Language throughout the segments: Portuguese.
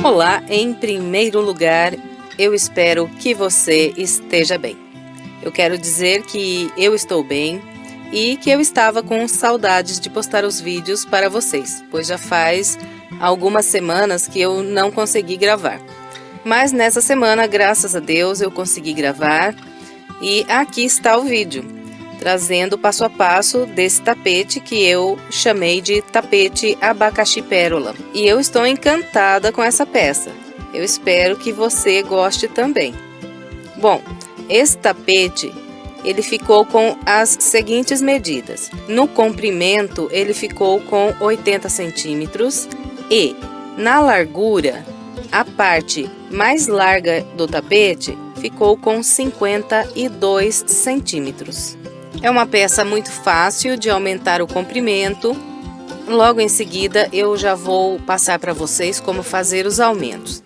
Olá, em primeiro lugar, eu espero que você esteja bem. Eu quero dizer que eu estou bem e que eu estava com saudades de postar os vídeos para vocês, pois já faz algumas semanas que eu não consegui gravar. Mas nessa semana, graças a Deus, eu consegui gravar e aqui está o vídeo, trazendo o passo a passo desse tapete que eu chamei de tapete abacaxi pérola. E eu estou encantada com essa peça. Eu espero que você goste também. Bom, esse tapete, ele ficou com as seguintes medidas. No comprimento, ele ficou com 80 centímetros e na largura, a parte mais larga do tapete ficou com 52 centímetros. É uma peça muito fácil de aumentar o comprimento. Logo em seguida eu já vou passar para vocês como fazer os aumentos.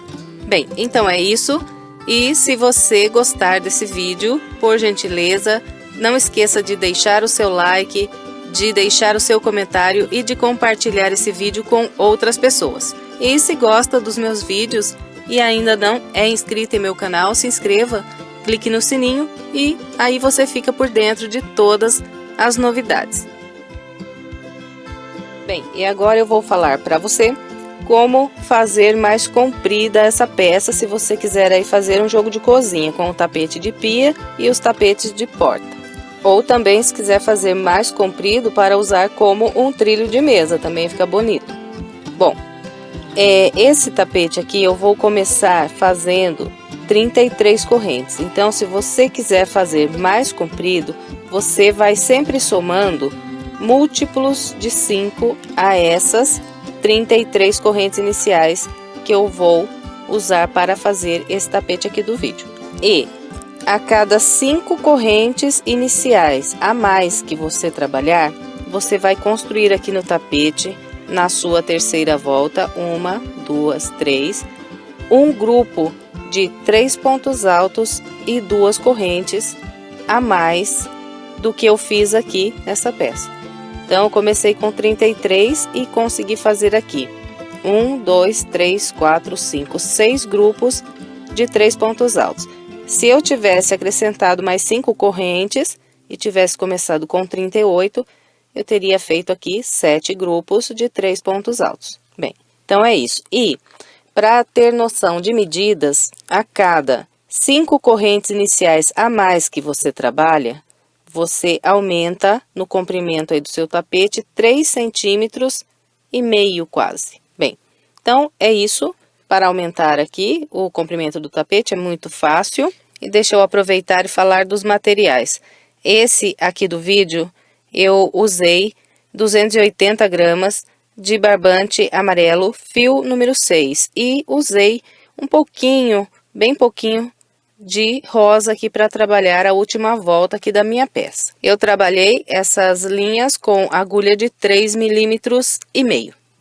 Bem, então é isso. E se você gostar desse vídeo, por gentileza, não esqueça de deixar o seu like, de deixar o seu comentário e de compartilhar esse vídeo com outras pessoas. E se gosta dos meus vídeos e ainda não é inscrito em meu canal, se inscreva, clique no sininho e aí você fica por dentro de todas as novidades. Bem, e agora eu vou falar para você como fazer mais comprida essa peça, se você quiser aí fazer um jogo de cozinha com o tapete de pia e os tapetes de porta. Ou também se quiser fazer mais comprido para usar como um trilho de mesa, também fica bonito. Bom, esse tapete aqui eu vou começar fazendo 33 correntes. Então, se você quiser fazer mais comprido, você vai sempre somando múltiplos de 5 a essas 33 correntes iniciais que eu vou usar para fazer esse tapete aqui do vídeo. E a cada 5 correntes iniciais a mais que você trabalhar, você vai construir aqui no tapete, na sua terceira volta, 1, 2, 3, um grupo de 3 pontos altos e 2 correntes a mais do que eu fiz aqui nessa peça. Então, eu comecei com 33 e consegui fazer aqui 1, 2, 3, 4, 5, 6 grupos de 3 pontos altos. Se eu tivesse acrescentado mais 5 correntes e tivesse começado com 38, eu teria feito aqui 7 grupos de 3 pontos altos. Bem, então é isso. E para ter noção de medidas, a cada 5 correntes iniciais a mais que você trabalha, você aumenta no comprimento aí do seu tapete 3,5 centímetros quase. Bem, então é isso. Para aumentar aqui o comprimento do tapete é muito fácil. E deixa eu aproveitar e falar dos materiais. Esse aqui do vídeo eu usei 280 gramas de barbante amarelo fio número 6 e usei um pouquinho, bem pouquinho, de rosa aqui para trabalhar a última volta aqui da minha peça. Eu trabalhei essas linhas com agulha de 3,5 milímetros.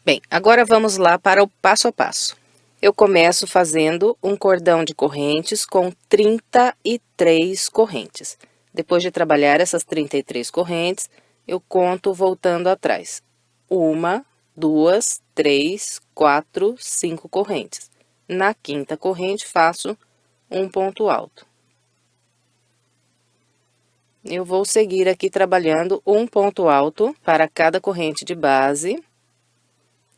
Bem, agora vamos lá para o passo a passo. Eu começo fazendo um cordão de correntes com 33 correntes. Depois de trabalhar essas 33 correntes, eu conto voltando atrás. 1, 2, 3, 4, 5 correntes. Na quinta corrente, faço um ponto alto. Eu vou seguir aqui trabalhando um ponto alto para cada corrente de base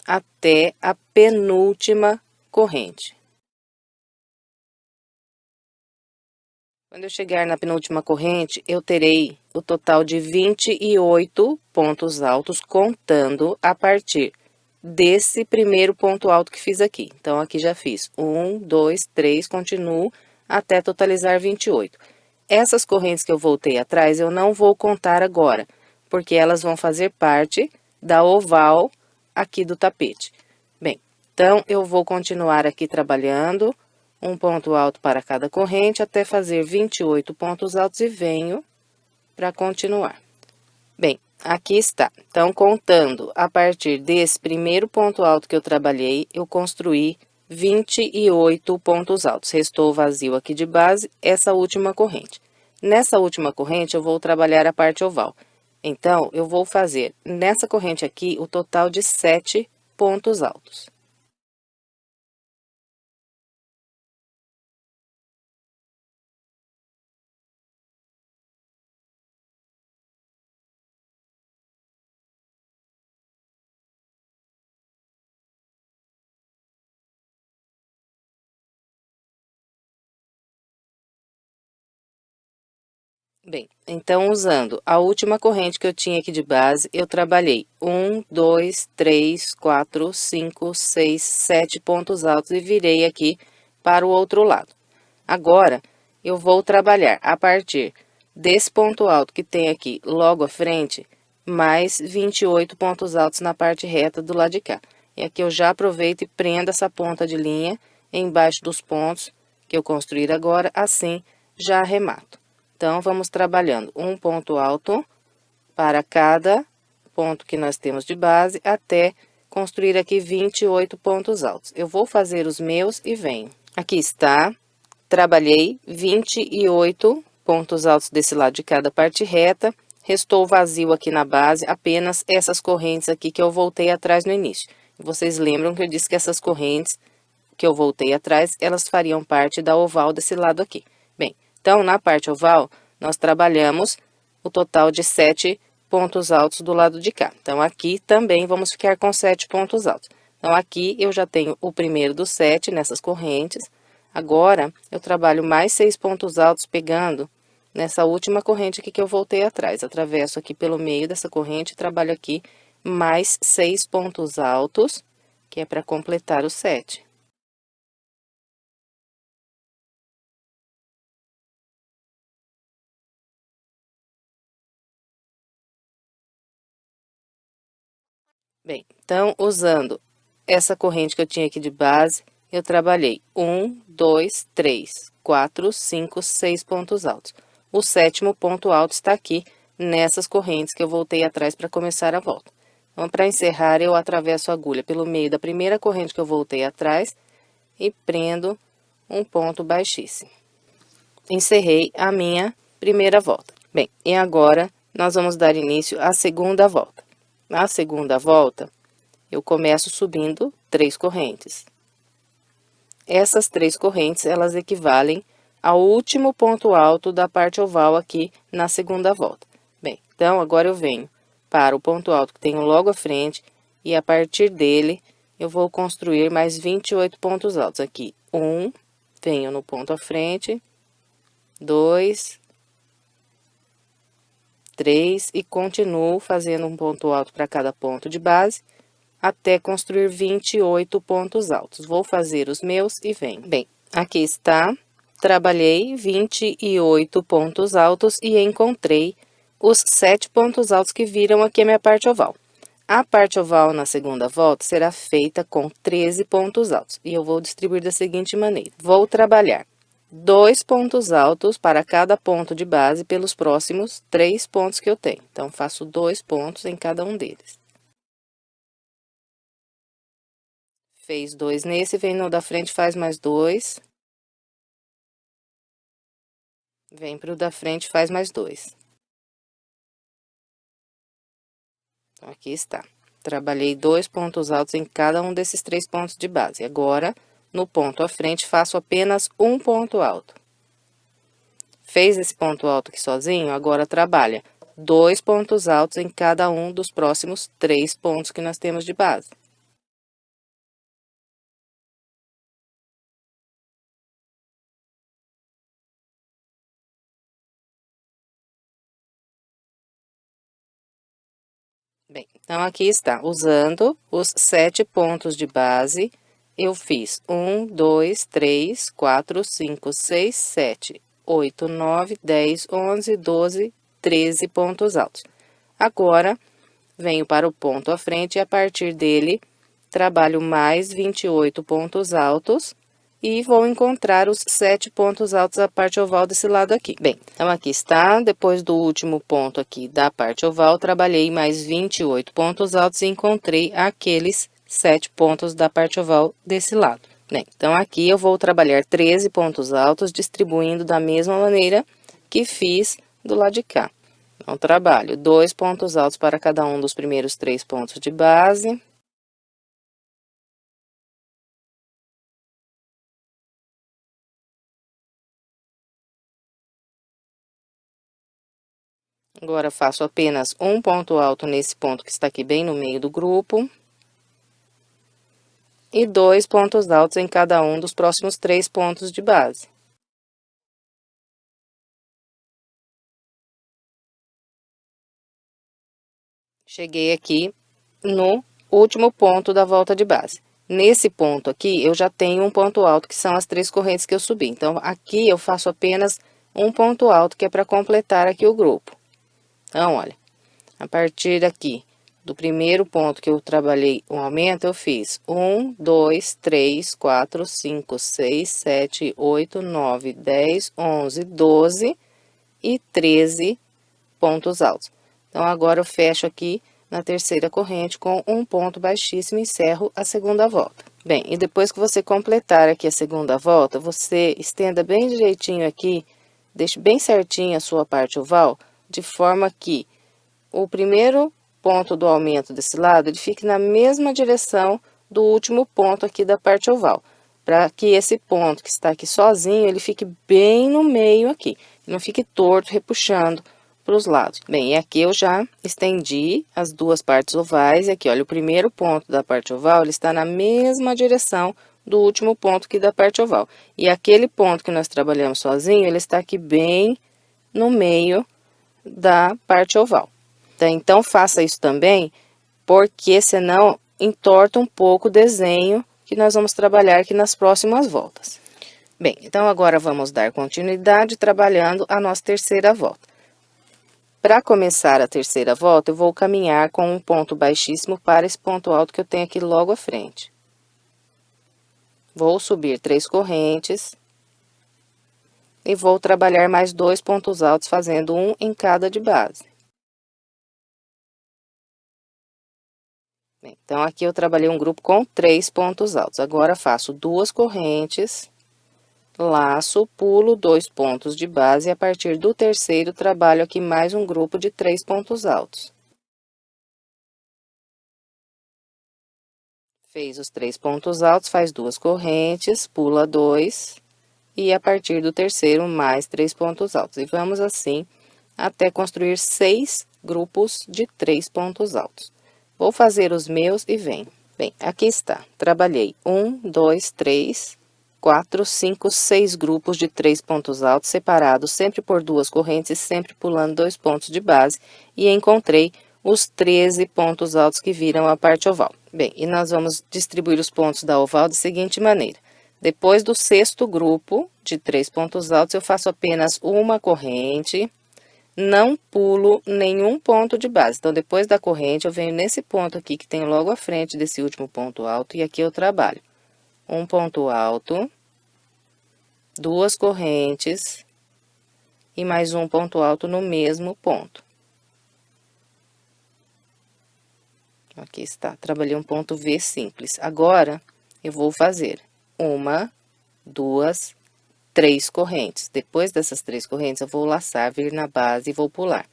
até a penúltima corrente. Quando eu chegar na penúltima corrente, eu terei o total de 28 pontos altos, contando a partir desse primeiro ponto alto que fiz aqui. Então, aqui já fiz 1, 2, 3, continuo até totalizar 28. Essas correntes que eu voltei atrás, eu não vou contar agora, porque elas vão fazer parte da oval aqui do tapete. Bem, então, eu vou continuar aqui trabalhando um ponto alto para cada corrente, até fazer 28 pontos altos e venho para continuar. Bem, aqui está. Então, contando a partir desse primeiro ponto alto que eu trabalhei, eu construí 28 pontos altos. Restou vazio aqui de base, essa última corrente. Nessa última corrente, eu vou trabalhar a parte oval. Então, eu vou fazer nessa corrente aqui o total de 7 pontos altos. Bem, então, usando a última corrente que eu tinha aqui de base, eu trabalhei 1, 2, 3, 4, 5, 6, 7 pontos altos e virei aqui para o outro lado. Agora, eu vou trabalhar a partir desse ponto alto que tem aqui logo à frente, mais 28 pontos altos na parte reta do lado de cá. E aqui eu já aproveito e prendo essa ponta de linha embaixo dos pontos que eu construir agora, assim já arremato. Então, vamos trabalhando um ponto alto para cada ponto que nós temos de base, até construir aqui 28 pontos altos. Eu vou fazer os meus e venho. Aqui está, trabalhei 28 pontos altos desse lado de cada parte reta, restou vazio aqui na base, apenas essas correntes aqui que eu voltei atrás no início. Vocês lembram que eu disse que essas correntes que eu voltei atrás, elas fariam parte da oval desse lado aqui. Bem, então, na parte oval, nós trabalhamos o total de 7 pontos altos do lado de cá. Então, aqui também vamos ficar com 7 pontos altos. Então, aqui eu já tenho o primeiro dos 7 nessas correntes. Agora, eu trabalho mais 6 pontos altos pegando nessa última corrente aqui que eu voltei atrás. Atravesso aqui pelo meio dessa corrente e trabalho aqui mais 6 pontos altos, que é para completar os 7. Bem, então, usando essa corrente que eu tinha aqui de base, eu trabalhei 1, 2, 3, 4, 5, 6 pontos altos. O sétimo ponto alto está aqui nessas correntes que eu voltei atrás para começar a volta. Então, para encerrar, eu atravesso a agulha pelo meio da primeira corrente que eu voltei atrás e prendo um ponto baixíssimo. Encerrei a minha primeira volta. Bem, e agora nós vamos dar início à segunda volta. Na segunda volta, eu começo subindo 3 correntes. Essas 3 correntes, elas equivalem ao último ponto alto da parte oval aqui na segunda volta. Bem, então, agora eu venho para o ponto alto que tenho logo à frente e a partir dele eu vou construir mais 28 pontos altos. Aqui, 1, venho no ponto à frente, 2, 3 e continuo fazendo um ponto alto para cada ponto de base, até construir 28 pontos altos. Vou fazer os meus e venho. Bem, aqui está, trabalhei 28 pontos altos e encontrei os 7 pontos altos que viram aqui a minha parte oval. A parte oval na segunda volta será feita com 13 pontos altos, e eu vou distribuir da seguinte maneira. Vou trabalhar 2 pontos altos para cada ponto de base pelos próximos 3 pontos que eu tenho. Então, faço 2 pontos em cada um deles. Fez 2 nesse, vem no da frente, faz mais 2. Vem pro da frente, faz mais 2. Então, aqui está. Trabalhei 2 pontos altos em cada um desses 3 pontos de base. Agora, no ponto à frente, faço apenas um ponto alto. Fez esse ponto alto aqui sozinho, agora trabalha 2 pontos altos em cada um dos próximos 3 pontos que nós temos de base. Bem, então, aqui está, usando os 7 pontos de base, eu fiz 1, 2, 3, 4, 5, 6, 7, 8, 9, 10, 11, 12, 13 pontos altos. Agora, venho para o ponto à frente e a partir dele, trabalho mais 28 pontos altos e vou encontrar os 7 pontos altos da parte oval desse lado aqui. Bem, então, aqui está, depois do último ponto aqui da parte oval, trabalhei mais 28 pontos altos e encontrei aqueles 7 pontos da parte oval desse lado. Bem, então, aqui eu vou trabalhar 13 pontos altos, distribuindo da mesma maneira que fiz do lado de cá. Então, trabalho 2 pontos altos para cada um dos primeiros 3 pontos de base. Agora, faço apenas um ponto alto nesse ponto que está aqui bem no meio do grupo. E 2 pontos altos em cada um dos próximos 3 pontos de base. Cheguei aqui no último ponto da volta de base. Nesse ponto aqui, eu já tenho um ponto alto, que são as 3 correntes que eu subi. Então, aqui eu faço apenas um ponto alto, que é para completar aqui o grupo. Então, olha, a partir daqui, do primeiro ponto que eu trabalhei um aumento, eu fiz 1, 2, 3, 4, 5, 6, 7, 8, 9, 10, 11, 12 e 13 pontos altos. Então, agora eu fecho aqui na terceira corrente com um ponto baixíssimo e encerro a segunda volta. Bem, e depois que você completar aqui a segunda volta, você estenda bem direitinho aqui, deixe bem certinho a sua parte oval, de forma que o primeiro ponto do aumento desse lado, ele fique na mesma direção do último ponto aqui da parte oval, para que esse ponto que está aqui sozinho, ele fique bem no meio aqui, não fique torto, repuxando para os lados. Bem, e aqui eu já estendi as duas partes ovais, e aqui, olha, o primeiro ponto da parte oval, ele está na mesma direção do último ponto aqui da parte oval. E aquele ponto que nós trabalhamos sozinho, ele está aqui bem no meio da parte oval. Então, faça isso também, porque senão entorta um pouco o desenho que nós vamos trabalhar aqui nas próximas voltas. Bem, então agora vamos dar continuidade trabalhando a nossa terceira volta. Para começar a terceira volta, eu vou caminhar com um ponto baixíssimo para esse ponto alto que eu tenho aqui logo à frente. Vou subir 3 correntes e vou trabalhar mais 2 pontos altos, fazendo um em cada de base. Bem, então, aqui eu trabalhei um grupo com 3 pontos altos. Agora, faço 2 correntes, laço, pulo 2 pontos de base e a partir do terceiro trabalho aqui mais um grupo de 3 pontos altos. Fez os 3 pontos altos, faz 2 correntes, pula 2 e a partir do terceiro mais 3 pontos altos. E vamos assim até construir 6 grupos de 3 pontos altos. Vou fazer os meus e venho. Bem, aqui está. Trabalhei 1, 2, 3, 4, 5, 6 grupos de 3 pontos altos separados, sempre por 2 correntes, sempre pulando 2 pontos de base, e encontrei os 13 pontos altos que viram a parte oval. Bem, e nós vamos distribuir os pontos da oval da seguinte maneira. Depois do sexto grupo de 3 pontos altos, eu faço apenas uma corrente, não pulo nenhum ponto de base. Então, depois da corrente, eu venho nesse ponto aqui que tem logo à frente desse último ponto alto, e aqui eu trabalho um ponto alto, 2 correntes e mais um ponto alto no mesmo ponto. Aqui está, trabalhei um ponto V simples. Agora, eu vou fazer 1, 2, 3 correntes. Depois dessas 3 correntes, eu vou laçar, vir na base e vou pular.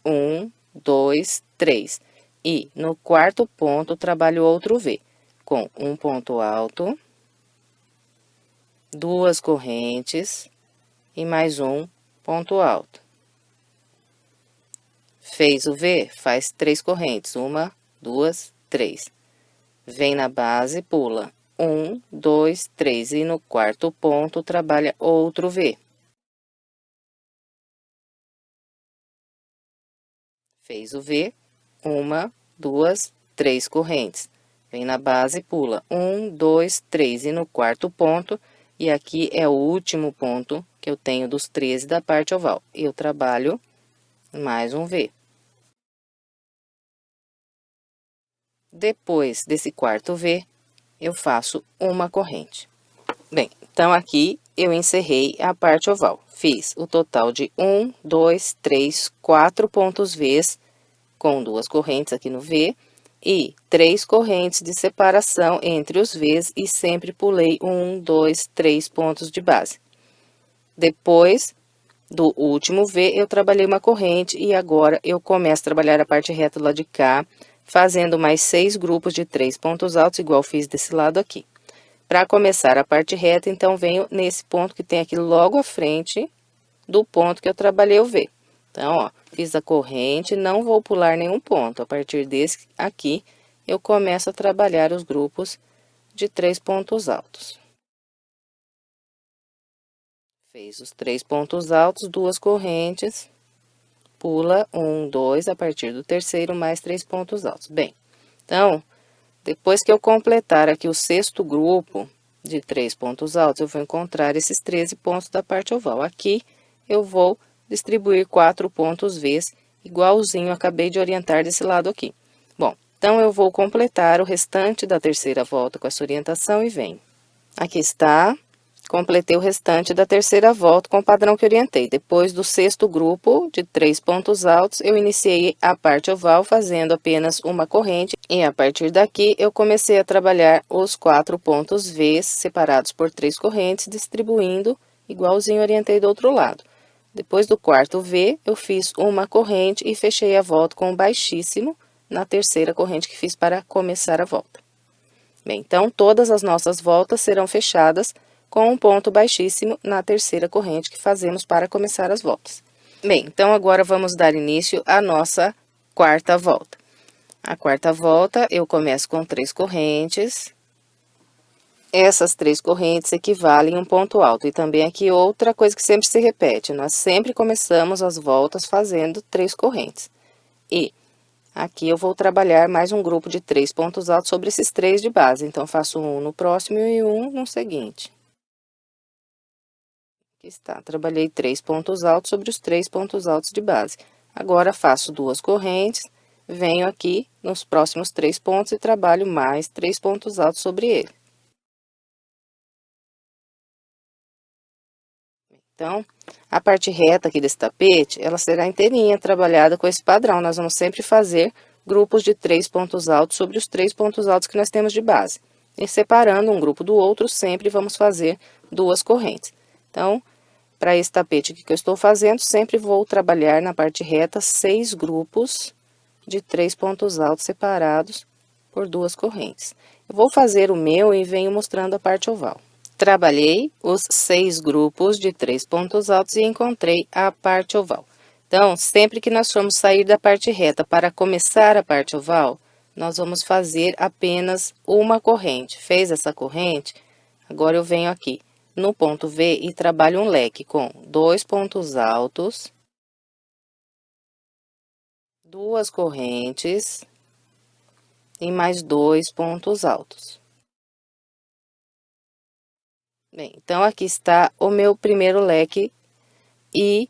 1, 2, 3. E no quarto ponto, trabalho outro V, com um ponto alto, 2 correntes e mais um ponto alto. Fez o V, faz 3 correntes, 1, 2, 3. Vem na base, pula 1, 2, 3 e no quarto ponto trabalha outro V. Fez o V, 1, 2, 3 correntes. Vem na base, pula 1, 2, 3 e no quarto ponto, e aqui é o último ponto que eu tenho dos 13 da parte oval. Eu trabalho mais um V. Depois desse quarto V, eu faço uma corrente. Bem, então aqui eu encerrei a parte oval. Fiz o total de 1, 2, 3, 4 pontos Vs, com 2 correntes aqui no V, e 3 correntes de separação entre os Vs, e sempre pulei 1, 2, 3 pontos de base. Depois do último V, eu trabalhei uma corrente, e agora eu começo a trabalhar a parte reta do lado de cá, fazendo mais 6 grupos de 3 pontos altos, igual fiz desse lado aqui. Para começar a parte reta, então, venho nesse ponto que tem aqui logo à frente do ponto que eu trabalhei o V. Então, ó, fiz a corrente, não vou pular nenhum ponto. A partir desse aqui, eu começo a trabalhar os grupos de 3 pontos altos. Fez os 3 pontos altos, 2 correntes, pula 1, 2, a partir do terceiro, mais 3 pontos altos. Bem, então, depois que eu completar aqui o sexto grupo de 3 pontos altos, eu vou encontrar esses 13 pontos da parte oval. Aqui, eu vou distribuir 4 pontos Vs, igualzinho acabei de orientar desse lado aqui. Bom, então, eu vou completar o restante da terceira volta com essa orientação e venho. Aqui está, completei o restante da terceira volta com o padrão que orientei. Depois do sexto grupo de 3 pontos altos, eu iniciei a parte oval fazendo apenas uma corrente. E a partir daqui, eu comecei a trabalhar os 4 pontos Vs separados por 3 correntes, distribuindo igualzinho orientei do outro lado. Depois do quarto V, eu fiz uma corrente e fechei a volta com um baixíssimo na terceira corrente que fiz para começar a volta. Bem, então, todas as nossas voltas serão fechadas com um ponto baixíssimo na terceira corrente que fazemos para começar as voltas. Bem, então, agora vamos dar início à nossa quarta volta. A quarta volta, eu começo com 3 correntes. Essas 3 correntes equivalem a um ponto alto. E também aqui outra coisa que sempre se repete, nós sempre começamos as voltas fazendo 3 correntes. E aqui eu vou trabalhar mais um grupo de 3 pontos altos sobre esses 3 de base. Então, faço um no próximo e um no seguinte. Aqui está, trabalhei 3 pontos altos sobre os 3 pontos altos de base. Agora, faço 2 correntes, venho aqui nos próximos 3 pontos e trabalho mais 3 pontos altos sobre ele. Então, a parte reta aqui desse tapete, ela será inteirinha trabalhada com esse padrão. Nós vamos sempre fazer grupos de 3 pontos altos sobre os 3 pontos altos que nós temos de base. E separando um grupo do outro, sempre vamos fazer 2 correntes. Então, para esse tapete aqui que eu estou fazendo, sempre vou trabalhar na parte reta 6 grupos de 3 pontos altos separados por 2 correntes. Eu vou fazer o meu e venho mostrando a parte oval. Trabalhei os 6 grupos de 3 pontos altos e encontrei a parte oval. Então, sempre que nós formos sair da parte reta para começar a parte oval, nós vamos fazer apenas uma corrente. Fez essa corrente, agora eu venho aqui no ponto V e trabalho um leque com 2 pontos altos, 2 correntes e mais 2 pontos altos. Bem, então, aqui está o meu primeiro leque e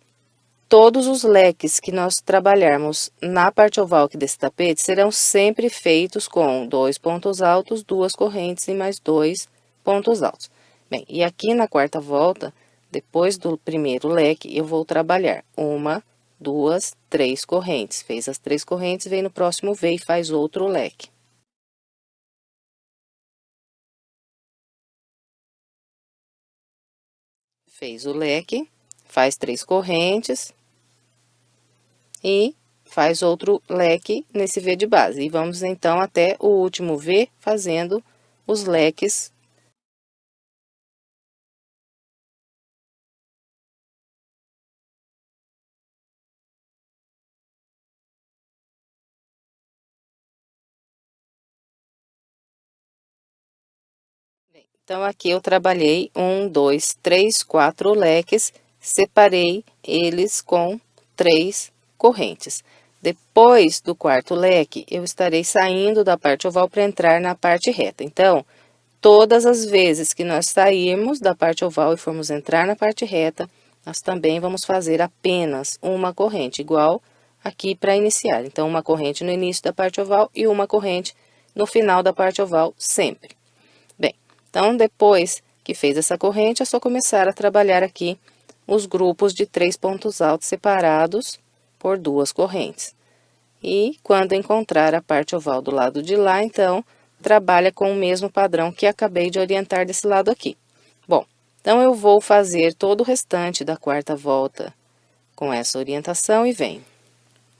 todos os leques que nós trabalharmos na parte oval aqui desse tapete serão sempre feitos com 2 pontos altos, 2 correntes e mais 2 pontos altos. Bem, e aqui na quarta volta, depois do primeiro leque, eu vou trabalhar 1, 2, 3 correntes. Fez as 3 correntes, vem no próximo V e faz outro leque. Fez o leque, faz 3 correntes e faz outro leque nesse V de base. E vamos então até o último V fazendo os leques. Então, aqui eu trabalhei 1, 2, 3, 4 leques, separei eles com 3 correntes. Depois do quarto leque, eu estarei saindo da parte oval para entrar na parte reta. Então, todas as vezes que nós sairmos da parte oval e formos entrar na parte reta, nós também vamos fazer apenas uma corrente, igual aqui para iniciar. Então, uma corrente no início da parte oval e uma corrente no final da parte oval, sempre. Então, depois que fez essa corrente, é só começar a trabalhar aqui os grupos de 3 pontos altos separados por 2 correntes. E quando encontrar a parte oval do lado de lá, então, trabalha com o mesmo padrão que acabei de orientar desse lado aqui. Bom, então, eu vou fazer todo o restante da quarta volta com essa orientação e venho.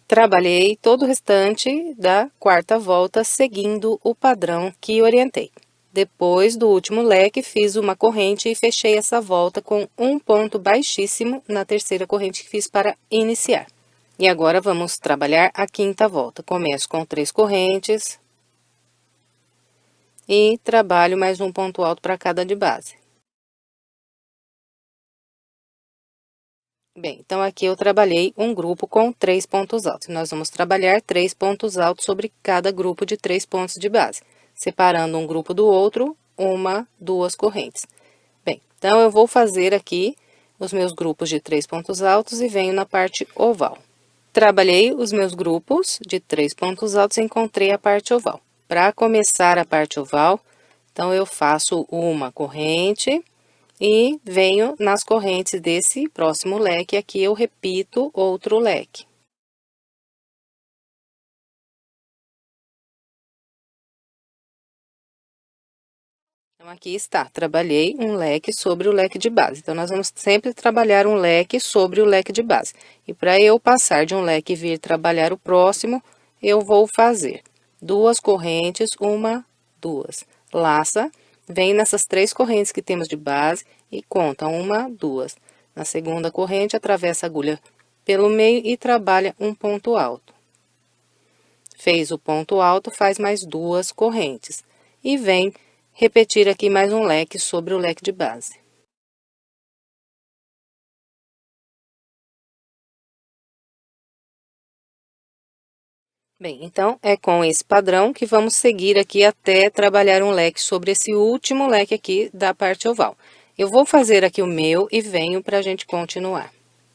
Trabalhei todo o restante da quarta volta seguindo o padrão que orientei. Depois do último leque, fiz uma corrente e fechei essa volta com um ponto baixíssimo na terceira corrente que fiz para iniciar. E agora, vamos trabalhar a quinta volta. Começo com 3 correntes e trabalho mais um ponto alto para cada de base. Bem, então aqui eu trabalhei um grupo com 3 pontos altos. Nós vamos trabalhar 3 pontos altos sobre cada grupo de 3 pontos de base, separando um grupo do outro, uma, duas correntes. Bem, então eu vou fazer aqui os meus grupos de 3 pontos altos e venho na parte oval. Trabalhei os meus grupos de 3 pontos altos e encontrei a parte oval. Para começar a parte oval, então eu faço uma corrente e venho nas correntes desse próximo leque, aqui eu repito outro leque. Então, aqui está, trabalhei um leque sobre o leque de base. Então, nós vamos sempre trabalhar um leque sobre o leque de base. E para eu passar de um leque e vir trabalhar o próximo, eu vou fazer duas correntes, uma, duas. Laça, vem nessas 3 correntes que temos de base e conta uma, duas. Na segunda corrente, atravessa a agulha pelo meio e trabalha um ponto alto. Fez o ponto alto, faz mais 2 correntes. E vem repetir aqui mais um leque sobre o leque de base. Bem, então, é com esse padrão que vamos seguir aqui até trabalhar um leque sobre esse último leque aqui da parte oval. Eu vou fazer aqui o meu e venho para a gente continuar.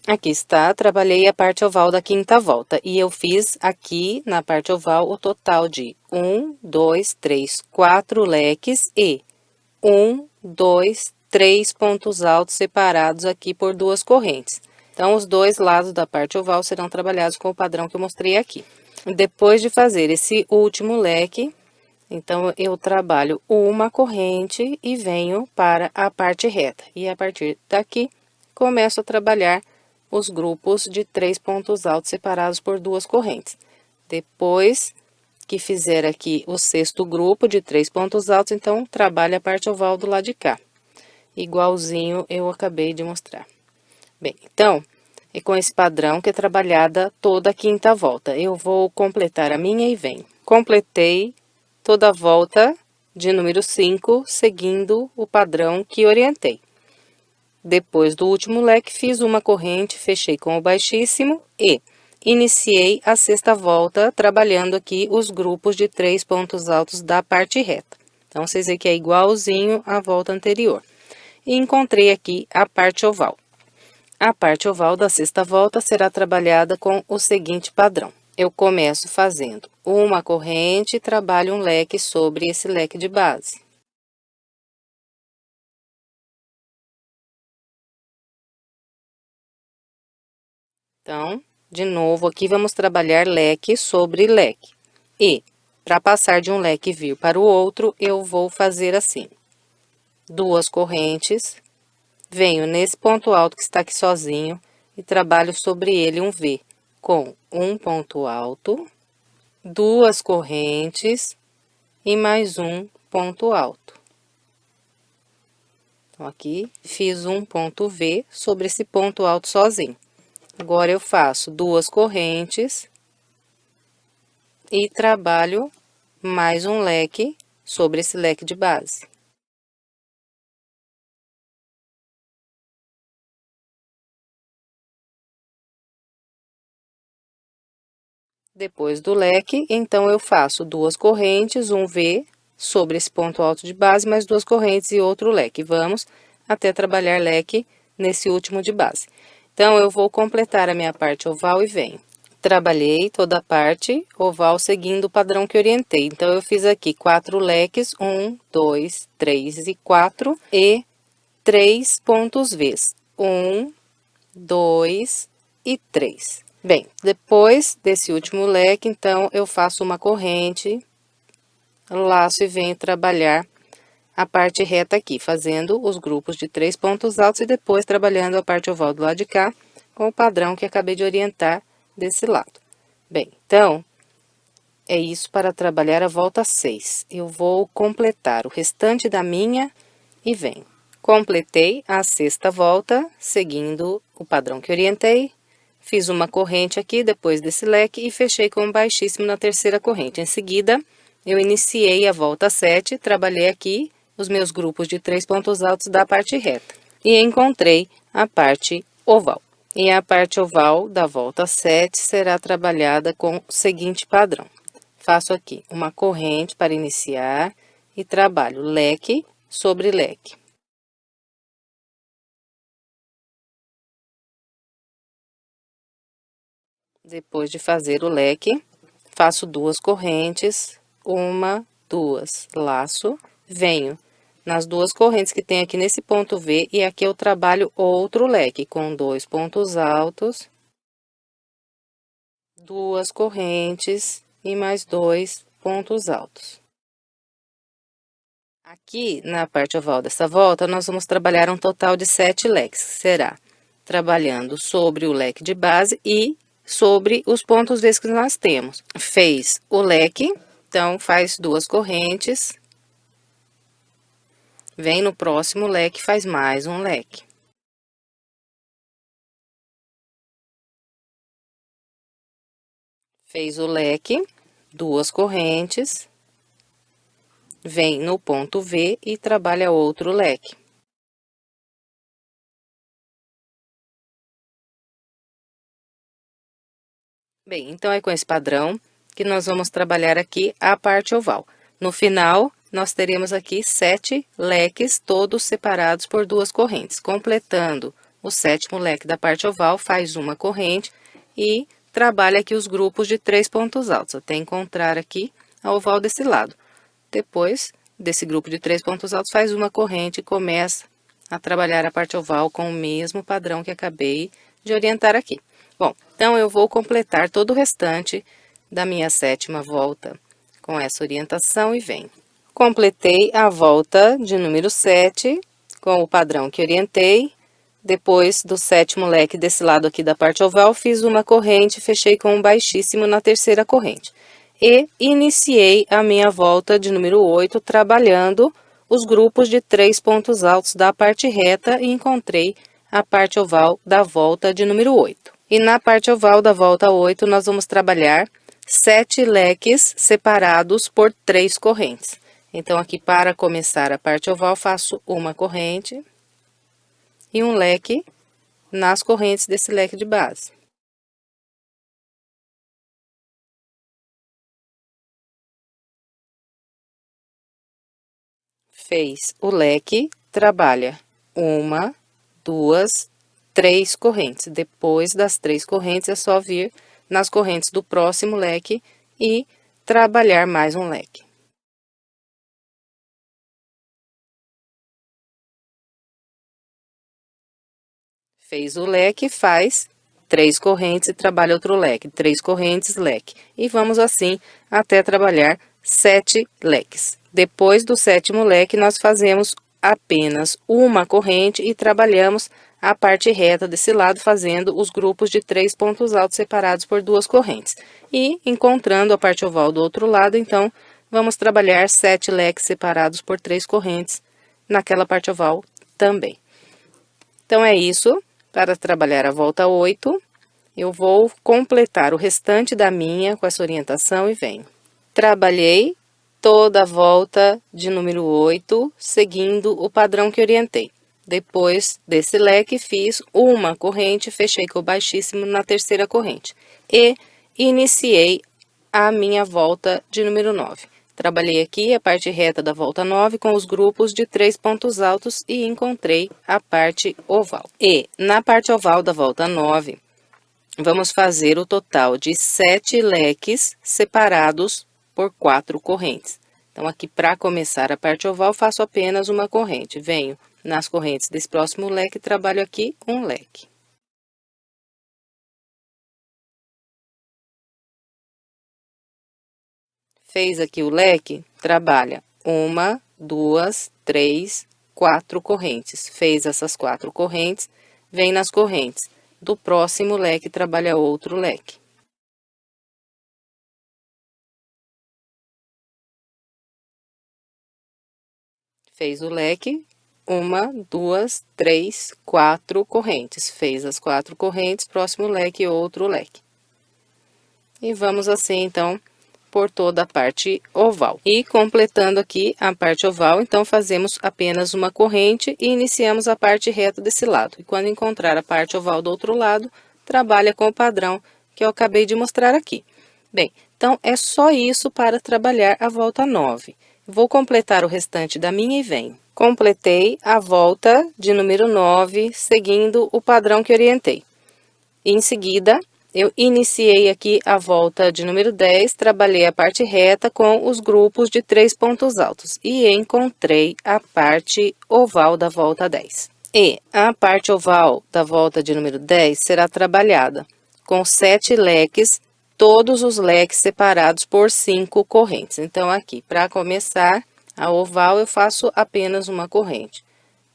Aqui está, trabalhei a parte oval da 5ª volta e eu fiz aqui na parte oval o total de 1, 2, 3, 4 leques e 1, 2, 3 pontos altos separados aqui por 2 correntes. Então, os 2 lados da parte oval serão trabalhados com o padrão que eu mostrei aqui. Depois de fazer esse último leque, então, eu trabalho uma corrente e venho para a parte reta. E a partir daqui, começo a trabalhar os grupos de 3 pontos altos separados por 2 correntes. Depois que fizer aqui o 6º grupo de 3 pontos altos, então, trabalho a parte oval do lado de cá. Igualzinho eu acabei de mostrar. Bem, então, é com esse padrão que é trabalhada toda a 5ª volta. Eu vou completar a minha e venho. Completei toda a volta de número 5, seguindo o padrão que orientei. Depois do último leque, fiz uma corrente, fechei com o baixíssimo e iniciei a 6ª volta, trabalhando aqui os grupos de 3 pontos altos da parte reta. Então, vocês veem que é igualzinho à volta anterior. E encontrei aqui a parte oval. A parte oval da 6ª volta será trabalhada com o seguinte padrão. Eu começo fazendo uma corrente e trabalho um leque sobre esse leque de base. Então, de novo, aqui vamos trabalhar leque sobre leque. E, para passar de um leque e vir para o outro, eu vou fazer assim. 2 correntes, venho nesse ponto alto que está aqui sozinho e trabalho sobre ele um V, com um ponto alto, 2 correntes e mais um ponto alto. Então, aqui fiz um ponto V sobre esse ponto alto sozinho. Agora, eu faço 2 correntes e trabalho mais um leque sobre esse leque de base. Depois do leque, então, eu faço 2 correntes, um V sobre esse ponto alto de base, mais 2 correntes e outro leque. Vamos até trabalhar leque nesse último de base. Então, eu vou completar a minha parte oval e venho. Trabalhei toda a parte oval seguindo o padrão que orientei. Então, eu fiz aqui 4 leques, 1, 2, 3 e 4 e 3 pontos Vs. 1, 2 e 3. Bem, depois desse último leque, então, eu faço uma corrente, laço e venho trabalhar a parte reta aqui, fazendo os grupos de 3 pontos altos e depois trabalhando a parte oval do lado de cá, com o padrão que acabei de orientar desse lado. Bem, então, é isso para trabalhar a volta 6. Eu vou completar o restante da minha e venho. Completei a 6ª volta, seguindo o padrão que orientei. Fiz uma corrente aqui, depois desse leque, e fechei com um baixíssimo na 3ª corrente. Em seguida, eu iniciei a volta 7, trabalhei aqui os meus grupos de 3 pontos altos da parte reta. E encontrei a parte oval. E a parte oval da volta 7 será trabalhada com o seguinte padrão. Faço aqui uma corrente para iniciar e trabalho leque sobre leque. Depois de fazer o leque, faço 2 correntes, 1, 2, laço, venho nas 2 correntes que tem aqui nesse ponto V e aqui eu trabalho outro leque com 2 pontos altos, 2 correntes e mais 2 pontos altos. Aqui na parte oval dessa volta, nós vamos trabalhar um total de 7 leques, será trabalhando sobre o leque de base e sobre os pontos Vs que nós temos. Fez o leque, então faz 2 correntes, vem no próximo leque, faz mais um leque. Fez o leque, 2 correntes, vem no ponto V e trabalha outro leque. Bem, então é com esse padrão que nós vamos trabalhar aqui a parte oval. No final, nós teremos aqui 7 leques, todos separados por 2 correntes. Completando o 7º leque da parte oval, faz uma corrente e trabalha aqui os grupos de 3 pontos altos, até encontrar aqui a oval desse lado. Depois desse grupo de 3 pontos altos, faz uma corrente e começa a trabalhar a parte oval com o mesmo padrão que acabei de orientar aqui. Bom, então eu vou completar todo o restante da minha 7ª volta com essa orientação e venho. Completei a volta de número 7 com o padrão que orientei. Depois do 7º leque desse lado aqui da parte oval, fiz uma corrente, fechei com um baixíssimo na 3ª corrente. E iniciei a minha volta de número 8, trabalhando os grupos de 3 pontos altos da parte reta e encontrei a parte oval da volta de número 8. E na parte oval da volta 8, nós vamos trabalhar 7 leques separados por 3 correntes. Então, aqui para começar a parte oval, faço uma corrente e um leque nas correntes desse leque de base. Fez o leque, trabalha 1, 2, 3 correntes. Depois das 3 correntes, é só vir nas correntes do próximo leque e trabalhar mais um leque. Fez o leque, faz 3 correntes e trabalha outro leque. 3 correntes, leque. E vamos assim até trabalhar 7 leques. Depois do 7º leque, nós fazemos apenas uma corrente e trabalhamos a parte reta desse lado, fazendo os grupos de 3 pontos altos separados por 2 correntes. E, encontrando a parte oval do outro lado, então, vamos trabalhar 7 leques separados por 3 correntes naquela parte oval também. Então, é isso. Para trabalhar a volta 8, eu vou completar o restante da minha com essa orientação e venho. Trabalhei toda a volta de número 8, seguindo o padrão que orientei. Depois desse leque, fiz uma corrente, fechei com o baixíssimo na 3ª corrente. E iniciei a minha volta de número 9. Trabalhei aqui a parte reta da volta 9 com os grupos de 3 pontos altos e encontrei a parte oval. E na parte oval da volta 9, vamos fazer o total de 7 leques separados por 4 correntes. Então, aqui para começar a parte oval, faço apenas uma corrente. Venho nas correntes desse próximo leque, trabalho aqui um leque. Fez aqui o leque, trabalha 1, 2, 3, 4 correntes. Fez essas 4 correntes, vem nas correntes do próximo leque, trabalha outro leque. Fez o leque, 1, 2, 3, 4 correntes. Fez as 4 correntes, próximo leque, outro leque. E vamos assim, então, por toda a parte oval. E completando aqui a parte oval, então fazemos apenas uma corrente e iniciamos a parte reta desse lado. E quando encontrar a parte oval do outro lado, trabalha com o padrão que eu acabei de mostrar aqui. Bem, então é só isso para trabalhar a volta 9. Vou completar o restante da minha e venho. Completei a volta de número 9, seguindo o padrão que orientei. Em seguida, eu iniciei aqui a volta de número 10, trabalhei a parte reta com os grupos de 3 pontos altos e encontrei a parte oval da volta 10. E a parte oval da volta de número 10 será trabalhada com 7 leques, todos os leques separados por 5 correntes. Então, aqui, para começar a oval, eu faço apenas uma corrente.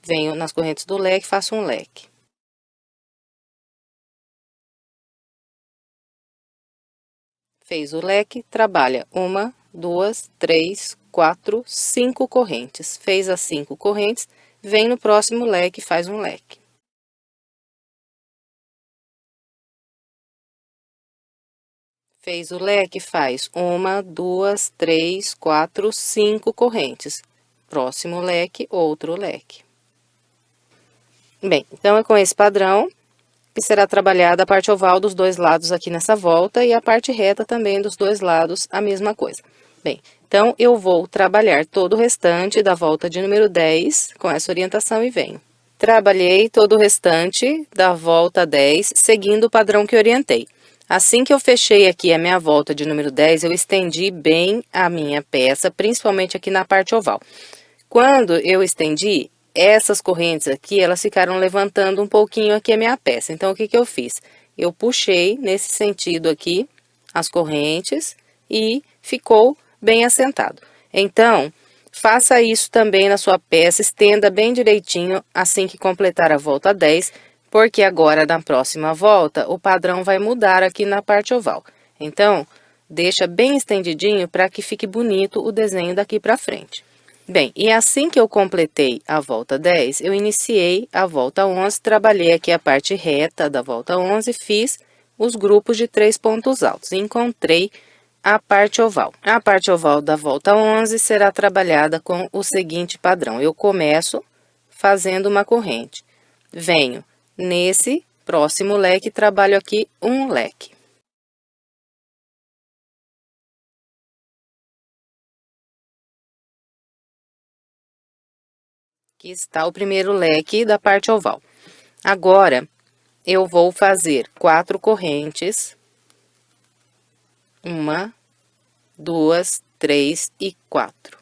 Venho nas correntes do leque, faço um leque. Fez o leque, trabalha 1, 2, 3, 4, 5 correntes. Fez as 5 correntes, vem no próximo leque e faz um leque. Fez o leque, faz 1, 2, 3, 4, 5 correntes. Próximo leque, outro leque. Bem, então é com esse padrão que será trabalhada a parte oval dos dois lados aqui nessa volta e a parte reta também dos dois lados, a mesma coisa. Bem, então eu vou trabalhar todo o restante da volta de número 10 com essa orientação e venho. Trabalhei todo o restante da volta 10 seguindo o padrão que orientei. Assim que eu fechei aqui a minha volta de número 10, eu estendi bem a minha peça, principalmente aqui na parte oval. Quando eu estendi, essas correntes aqui, elas ficaram levantando um pouquinho aqui a minha peça. Então, o que que eu fiz? Eu puxei nesse sentido aqui as correntes e ficou bem assentado. Então, faça isso também na sua peça, estenda bem direitinho assim que completar a volta 10, porque agora na próxima volta o padrão vai mudar aqui na parte oval. Então, deixa bem estendidinho para que fique bonito o desenho daqui para frente. Bem, e assim que eu completei a volta 10, eu iniciei a volta 11, trabalhei aqui a parte reta da volta 11, fiz os grupos de 3 pontos altos e encontrei a parte oval. A parte oval da volta 11 será trabalhada com o seguinte padrão. Eu começo fazendo uma corrente, venho nesse próximo leque e trabalho aqui um leque. Aqui está o primeiro leque da parte oval. Agora, eu vou fazer 4 correntes. 1, 2, 3 e 4.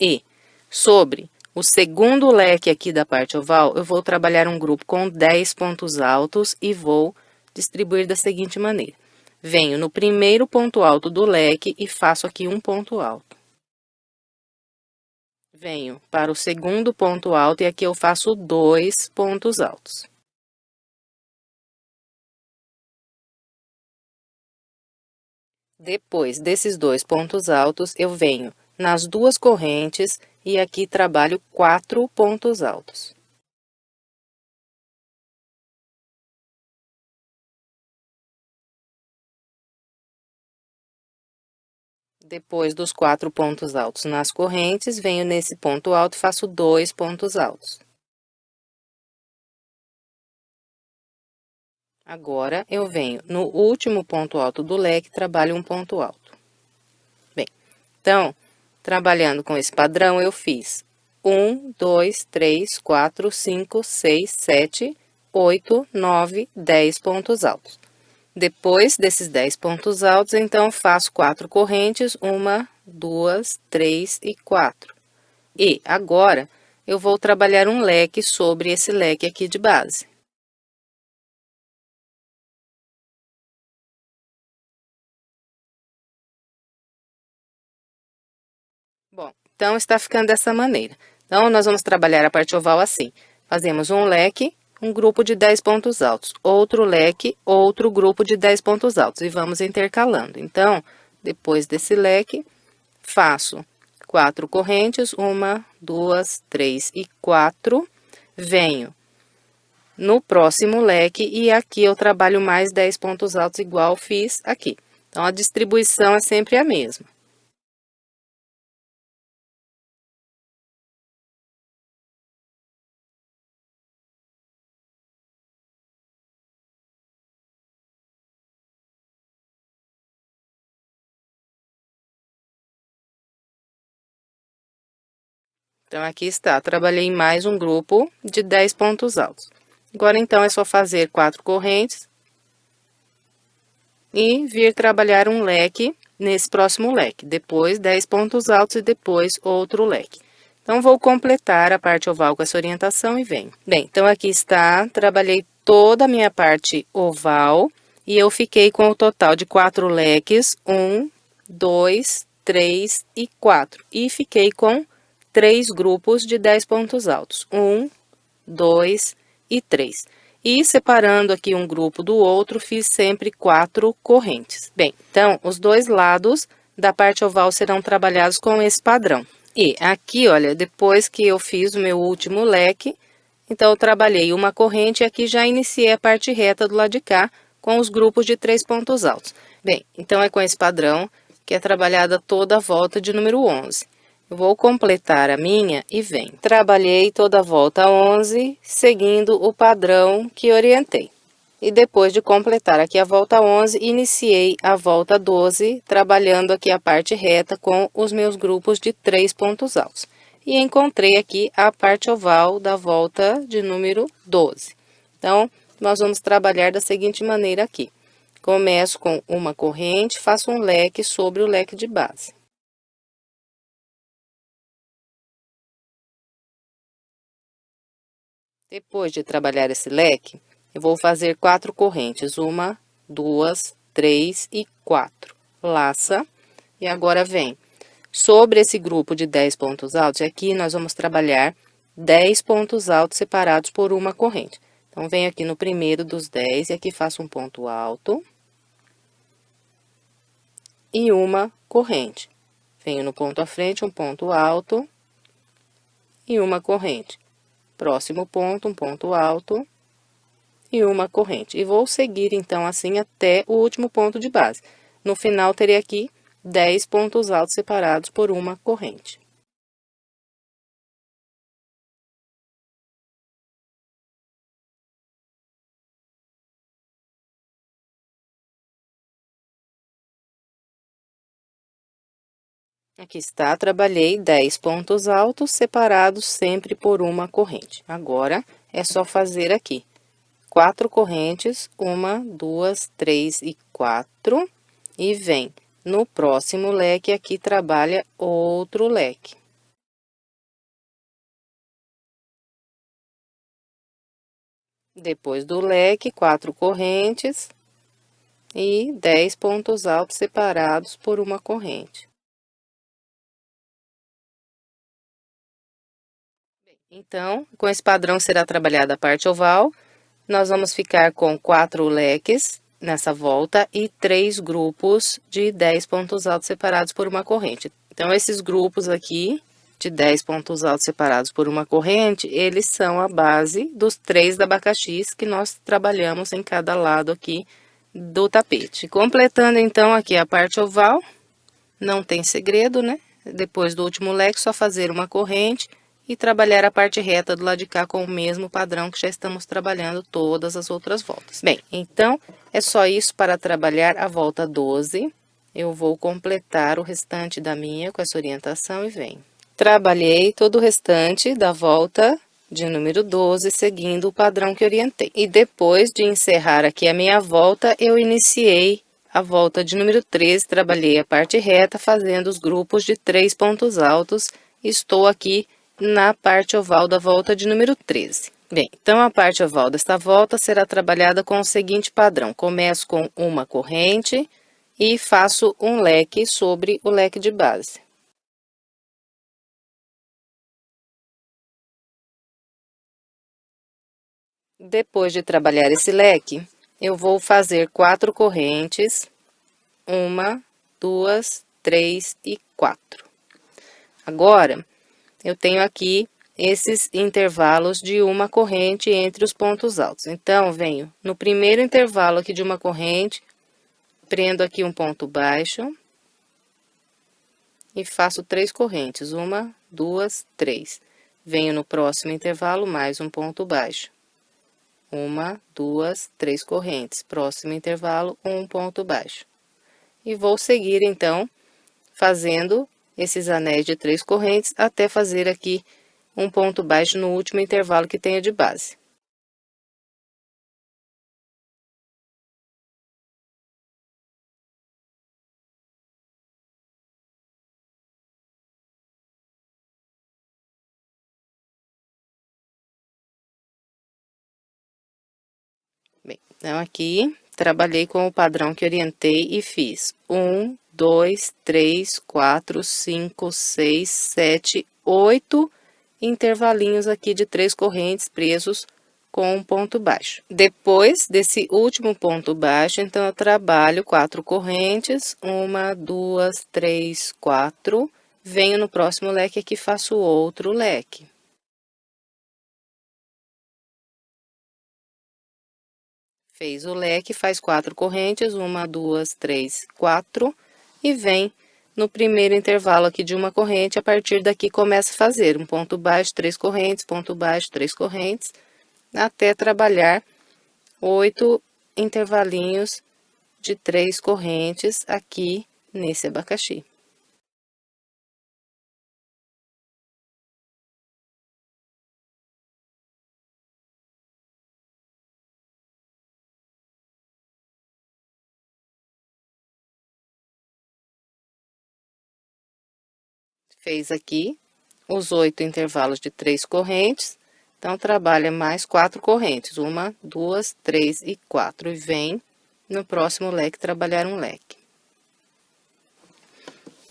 E, sobre o segundo leque aqui da parte oval, eu vou trabalhar um grupo com 10 pontos altos e vou distribuir da seguinte maneira. Venho no primeiro ponto alto do leque e faço aqui um ponto alto. Venho para o segundo ponto alto e aqui eu faço 2 pontos altos. Depois desses 2 pontos altos, eu venho nas 2 correntes e aqui trabalho 4 pontos altos. Depois dos 4 pontos altos nas correntes, venho nesse ponto alto e faço 2 pontos altos. Agora, eu venho no último ponto alto do leque, trabalho um ponto alto. Bem, então, trabalhando com esse padrão, eu fiz 1, 2, 3, 4, 5, 6, 7, 8, 9, 10 pontos altos. Depois desses 10 pontos altos, então, faço 4 correntes, 1, 2, 3 e 4. E agora, eu vou trabalhar um leque sobre esse leque aqui de base. Bom, então, está ficando dessa maneira. Então, nós vamos trabalhar a parte oval assim. Fazemos um leque, um grupo de 10 pontos altos, outro leque, outro grupo de 10 pontos altos, e vamos intercalando. Então, depois desse leque, faço 4 correntes, 1, 2, 3 e 4, venho no próximo leque, e aqui eu trabalho mais 10 pontos altos, igual fiz aqui. Então, a distribuição é sempre a mesma. Então, aqui está, trabalhei mais um grupo de 10 pontos altos. Agora, então, é só fazer 4 correntes e vir trabalhar um leque nesse próximo leque. Depois, 10 pontos altos e depois outro leque. Então, vou completar a parte oval com essa orientação e venho. Bem, então, aqui está, trabalhei toda a minha parte oval e eu fiquei com o total de 4 leques, 1, 2, 3 e 4. E fiquei com 3 grupos de 10 pontos altos, 1, 2 e 3. E separando aqui um grupo do outro, fiz sempre 4 correntes. Bem, então, os dois lados da parte oval serão trabalhados com esse padrão. E aqui, olha, depois que eu fiz o meu último leque, então, eu trabalhei uma corrente e aqui já iniciei a parte reta do lado de cá com os grupos de 3 pontos altos. Bem, então, é com esse padrão que é trabalhada toda a volta de número 11. Eu vou completar a minha e venho. Trabalhei toda a volta 11, seguindo o padrão que orientei. E depois de completar aqui a volta 11, iniciei a volta 12, trabalhando aqui a parte reta com os meus grupos de 3 pontos altos. E encontrei aqui a parte oval da volta de número 12. Então, nós vamos trabalhar da seguinte maneira aqui. Começo com uma corrente, faço um leque sobre o leque de base. Depois de trabalhar esse leque, eu vou fazer 4 correntes, 1, 2, 3 e 4. Laça, e agora vem. Sobre esse grupo de 10 pontos altos, aqui nós vamos trabalhar 10 pontos altos separados por uma corrente. Então, venho aqui no primeiro dos 10 e aqui faço um ponto alto. E uma corrente. Venho no ponto à frente, um ponto alto. E uma corrente. Próximo ponto, um ponto alto. E uma corrente. E vou seguir, então, assim até o último ponto de base. No final, terei aqui 10 pontos altos separados por uma corrente. Aqui está, trabalhei 10 pontos altos separados sempre por uma corrente. Agora, é só fazer aqui 4 correntes, 1, 2, 3 e 4, e vem. No próximo leque, aqui trabalha outro leque. Depois do leque, 4 correntes e 10 pontos altos separados por uma corrente. Então, com esse padrão será trabalhada a parte oval. Nós vamos ficar com 4 leques nessa volta e 3 grupos de 10 pontos altos separados por uma corrente. Então, esses grupos aqui de 10 pontos altos separados por uma corrente, eles são a base dos 3 da abacaxis que nós trabalhamos em cada lado aqui do tapete. Completando, então, aqui a parte oval, não tem segredo, né? Depois do último leque, só fazer uma corrente e trabalhar a parte reta do lado de cá com o mesmo padrão que já estamos trabalhando todas as outras voltas. Bem, então, é só isso para trabalhar a volta 12. Eu vou completar o restante da minha com essa orientação e venho. Trabalhei todo o restante da volta de número 12, seguindo o padrão que orientei. E depois de encerrar aqui a minha volta, eu iniciei a volta de número 13, trabalhei a parte reta, fazendo os grupos de 3 pontos altos. Estou aqui na parte oval da volta de número 13. Bem, então, a parte oval desta volta será trabalhada com o seguinte padrão. Começo com uma corrente e faço um leque sobre o leque de base. Depois de trabalhar esse leque, eu vou fazer 4 correntes, 1, 2, 3 e 4. Agora, eu tenho aqui esses intervalos de uma corrente entre os pontos altos. Então, venho no primeiro intervalo aqui de uma corrente, prendo aqui um ponto baixo e faço 3 correntes, 1, 2, 3. Venho no próximo intervalo, mais um ponto baixo. 1, 2, 3 correntes. Próximo intervalo, um ponto baixo. E vou seguir, então, fazendo esses anéis de 3 correntes até fazer aqui um ponto baixo no último intervalo que tenha de base. Bem, então aqui trabalhei com o padrão que orientei e fiz 1, 2, 3, 4, 5, 6, 7, 8 intervalinhos aqui de 3 correntes presos com um ponto baixo. Depois desse último ponto baixo, então eu trabalho 4 correntes, 1, 2, 3, 4, venho no próximo leque aqui, faço outro leque. Fez o leque, faz 4 correntes, 1, 2, 3, 4, e vem no primeiro intervalo aqui de uma corrente, a partir daqui começa a fazer um ponto baixo, 3 correntes, ponto baixo, 3 correntes, até trabalhar 8 intervalinhos de 3 correntes aqui nesse abacaxi. Fez aqui os 8 intervalos de 3 correntes, então trabalha mais 4 correntes, 1, 2, 3 e 4, e vem no próximo leque trabalhar um leque.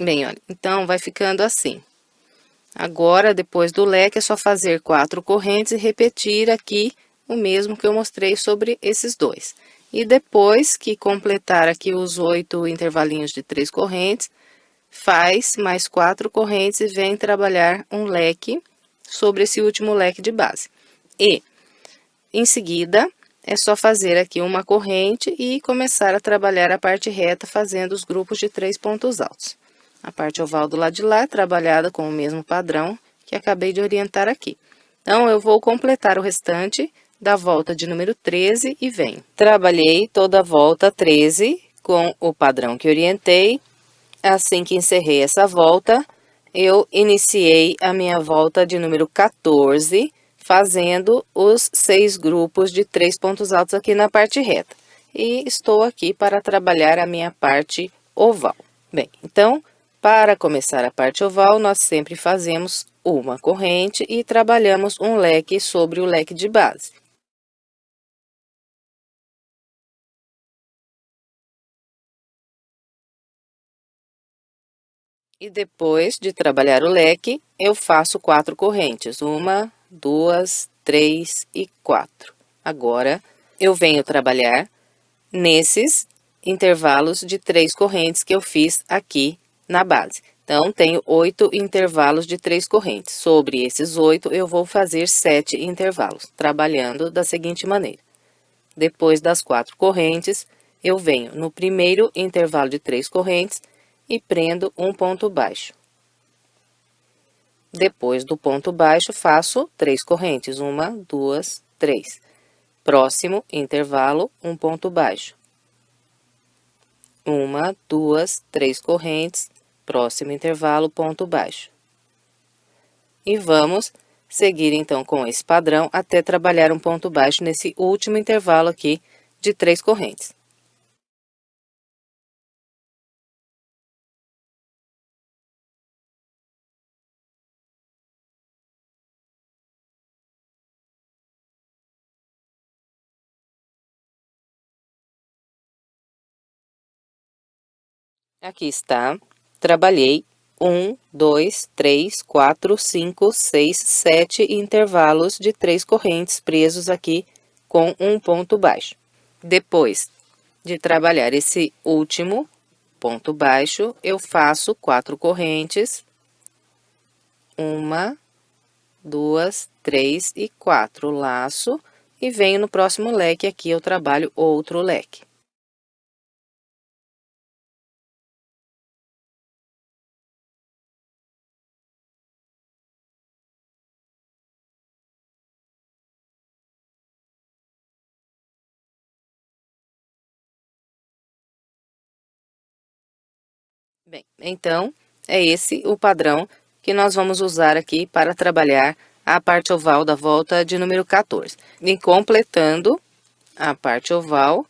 Bem, olha, então vai ficando assim. Agora, depois do leque, é só fazer 4 correntes e repetir aqui o mesmo que eu mostrei sobre esses dois. E depois que completar aqui os 8 intervalinhos de 3 correntes, faz mais 4 correntes e vem trabalhar um leque sobre esse último leque de base. E, em seguida, é só fazer aqui uma corrente e começar a trabalhar a parte reta fazendo os grupos de 3 pontos altos. A parte oval do lado de lá é trabalhada com o mesmo padrão que acabei de orientar aqui. Então, eu vou completar o restante da volta de número 13 e venho. Trabalhei toda a volta 13 com o padrão que orientei. Assim que encerrei essa volta, eu iniciei a minha volta de número 14, fazendo os 6 grupos de 3 pontos altos aqui na parte reta. E estou aqui para trabalhar a minha parte oval. Bem, então, para começar a parte oval, nós sempre fazemos uma corrente e trabalhamos um leque sobre o leque de base. E depois de trabalhar o leque, eu faço 4 correntes, 1, 2, 3 e 4. Agora, eu venho trabalhar nesses intervalos de 3 correntes que eu fiz aqui na base. Então, tenho 8 intervalos de 3 correntes. Sobre esses 8, eu vou fazer 7 intervalos, trabalhando da seguinte maneira. Depois das 4 correntes, eu venho no primeiro intervalo de 3 correntes e prendo um ponto baixo. Depois do ponto baixo, faço 3 correntes, 1, 2, 3. Próximo intervalo, um ponto baixo. 1, 2, 3 correntes, próximo intervalo, ponto baixo. E vamos seguir então com esse padrão até trabalhar um ponto baixo nesse último intervalo aqui de 3 correntes. Aqui está, trabalhei 1, 2, 3, 4, 5, 6, 7 intervalos de 3 correntes presos aqui com um ponto baixo. Depois de trabalhar esse último ponto baixo, eu faço 4 correntes, 1, 2, 3 e 4, laço, e venho no próximo leque aqui, eu trabalho outro leque. Bem, então, é esse o padrão que nós vamos usar aqui para trabalhar a parte oval da volta de número 14. E completando a parte oval,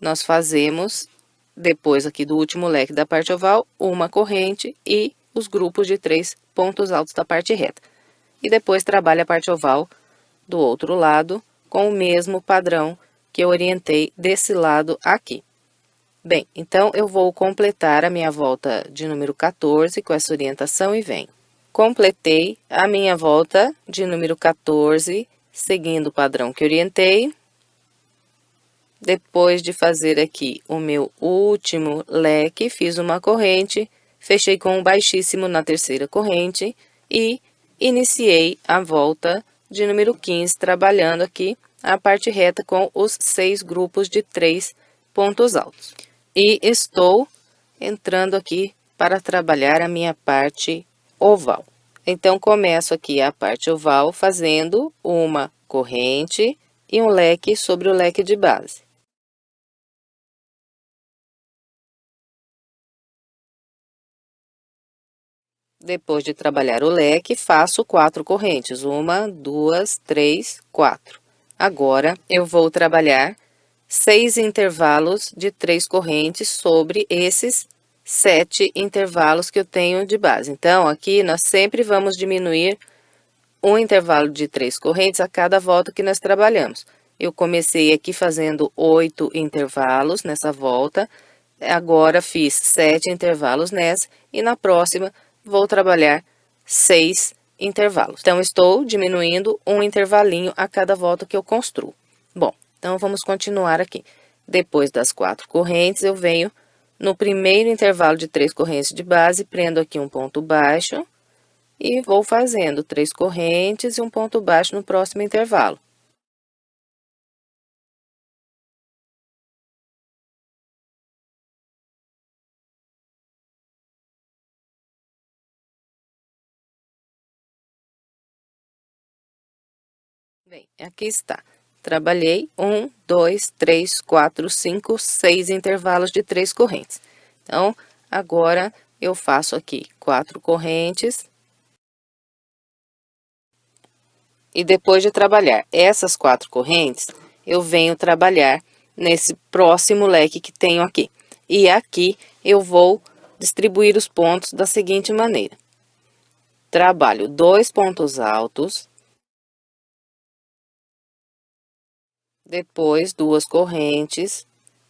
nós fazemos, depois aqui do último leque da parte oval, uma corrente e os grupos de 3 pontos altos da parte reta. E depois trabalha a parte oval do outro lado com o mesmo padrão que eu orientei desse lado aqui. Bem, então eu vou completar a minha volta de número 14 com essa orientação e venho. Completei a minha volta de número 14, seguindo o padrão que orientei. Depois de fazer aqui o meu último leque, fiz uma corrente, fechei com um baixíssimo na terceira corrente e iniciei a volta de número 15, trabalhando aqui a parte reta com os 6 grupos de 3 pontos altos. E estou entrando aqui para trabalhar a minha parte oval. Então, começo aqui a parte oval fazendo uma corrente e um leque sobre o leque de base. Depois de trabalhar o leque, faço 4 correntes. 1, 2, 3, 4. Agora, eu vou trabalhar 6 intervalos de 3 correntes sobre esses 7 intervalos que eu tenho de base. Então, aqui nós sempre vamos diminuir um intervalo de 3 correntes a cada volta que nós trabalhamos. Eu comecei aqui fazendo 8 intervalos nessa volta, agora fiz 7 intervalos nessa, e na próxima vou trabalhar 6 intervalos. Então, estou diminuindo um intervalinho a cada volta que eu construo. Bom, então, vamos continuar aqui. Depois das 4 correntes, eu venho no primeiro intervalo de 3 correntes de base, prendo aqui um ponto baixo e vou fazendo 3 correntes e um ponto baixo no próximo intervalo. Bem, aqui está. Trabalhei 1, 2, 3, 4, 5, 6 intervalos de 3 correntes. Então, agora eu faço aqui 4 correntes. E depois de trabalhar essas 4 correntes, eu venho trabalhar nesse próximo leque que tenho aqui. E aqui eu vou distribuir os pontos da seguinte maneira. Trabalho 2 pontos altos. Depois, 2 correntes,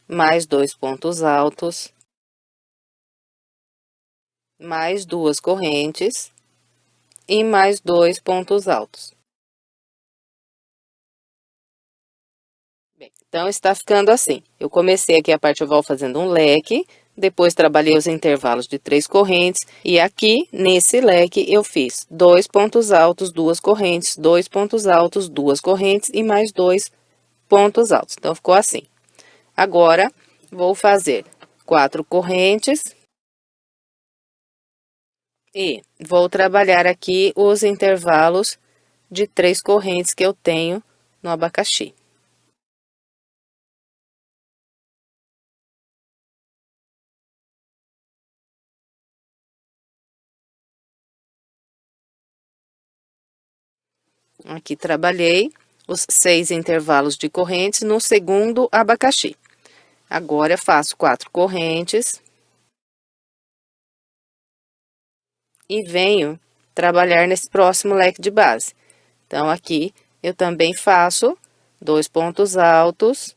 mais 2 pontos altos, mais 2 correntes e mais 2 pontos altos. Bem, então, está ficando assim. Eu comecei aqui a parte oval fazendo um leque, depois trabalhei os intervalos de 3 correntes, e aqui, nesse leque, eu fiz 2 pontos altos, 2 correntes, 2 pontos altos, 2 correntes e mais 2 pontos altos. Então, ficou assim. Agora, vou fazer 4 correntes e vou trabalhar aqui os intervalos de 3 correntes que eu tenho no abacaxi. Aqui trabalhei os 6 intervalos de correntes no segundo abacaxi. Agora, faço 4 correntes e venho trabalhar nesse próximo leque de base. Então, aqui eu também faço 2 pontos altos,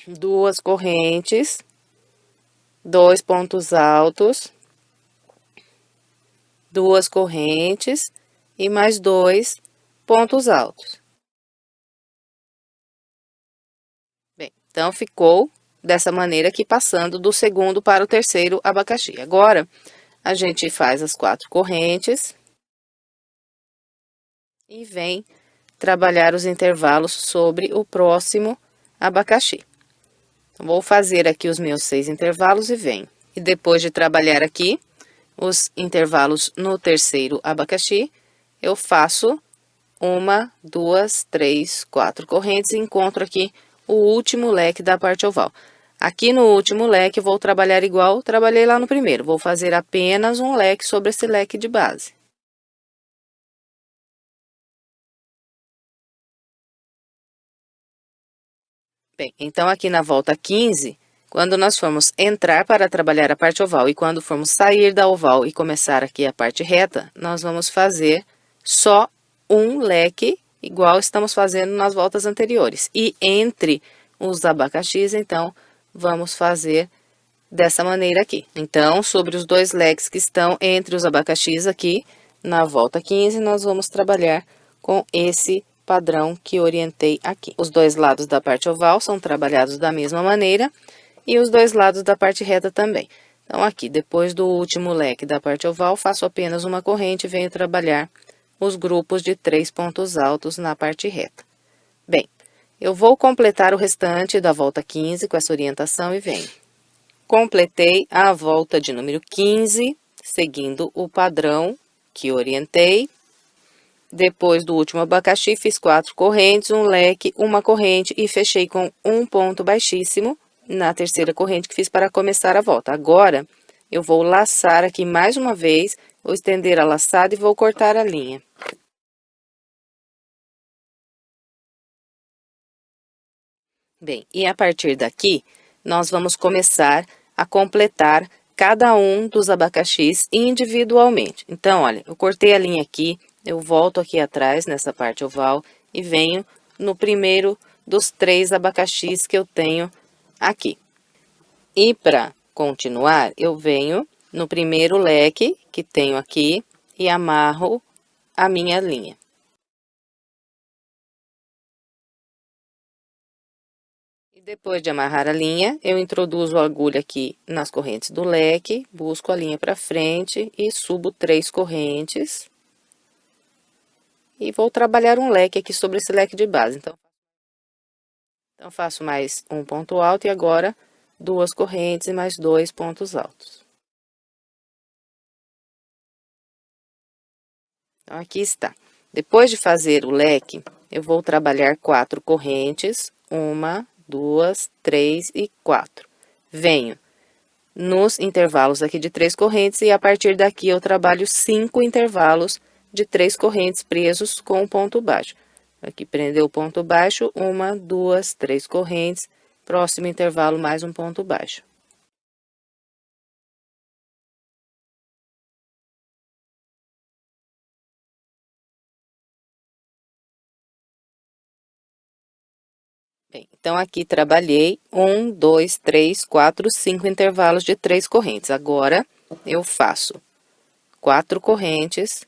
2 correntes, 2 pontos altos, 2 correntes e mais 2 pontos altos. Bem, então, ficou dessa maneira aqui, passando do segundo para o terceiro abacaxi. Agora, a gente faz as 4 correntes e vem trabalhar os intervalos sobre o próximo abacaxi. Então, vou fazer aqui os meus 6 intervalos e venho. E depois de trabalhar aqui os intervalos no terceiro abacaxi, eu faço 1, 2, 3, 4 correntes e encontro aqui o último leque da parte oval. Aqui no último leque, vou trabalhar igual trabalhei lá no primeiro. Vou fazer apenas um leque sobre esse leque de base. Bem, então aqui na volta 15, quando nós formos entrar para trabalhar a parte oval e quando formos sair da oval e começar aqui a parte reta, nós vamos fazer só um leque, igual estamos fazendo nas voltas anteriores. E entre os abacaxis, então, vamos fazer dessa maneira aqui. Então, sobre os dois leques que estão entre os abacaxis aqui, na volta 15, nós vamos trabalhar com esse padrão que orientei aqui. Os dois lados da parte oval são trabalhados da mesma maneira e os dois lados da parte reta também. Então, aqui, depois do último leque da parte oval, faço apenas uma corrente e venho trabalhar os grupos de 3 pontos altos na parte reta. Bem, eu vou completar o restante da volta 15 com essa orientação e venho. Completei a volta de número 15, seguindo o padrão que orientei. Depois do último abacaxi, fiz 4 correntes, um leque, uma corrente e fechei com um ponto baixíssimo na terceira corrente que fiz para começar a volta. Agora, eu vou laçar aqui mais uma vez, vou estender a laçada e vou cortar a linha. Bem, e a partir daqui, nós vamos começar a completar cada um dos abacaxis individualmente. Então, olha, eu cortei a linha aqui, eu volto aqui atrás, nessa parte oval, e venho no primeiro dos 3 abacaxis que eu tenho aqui. E para continuar, eu venho no primeiro leque que tenho aqui e amarro a minha linha. E depois de amarrar a linha, eu introduzo a agulha aqui nas correntes do leque, busco a linha para frente e subo 3 correntes. E vou trabalhar um leque aqui sobre esse leque de base. Então faço mais um ponto alto e agora 2 correntes e mais 2 pontos altos. Então, aqui está. Depois de fazer o leque, eu vou trabalhar 4 correntes, 1, 2, 3 e 4. Venho nos intervalos aqui de 3 correntes e a partir daqui eu trabalho 5 intervalos de 3 correntes presos com o ponto baixo. Aqui prendeu o ponto baixo, 1, 2, 3 correntes, próximo intervalo mais um ponto baixo. Bem, então, aqui trabalhei 1, 2, 3, 4, 5 intervalos de 3 correntes. Agora, eu faço 4 correntes,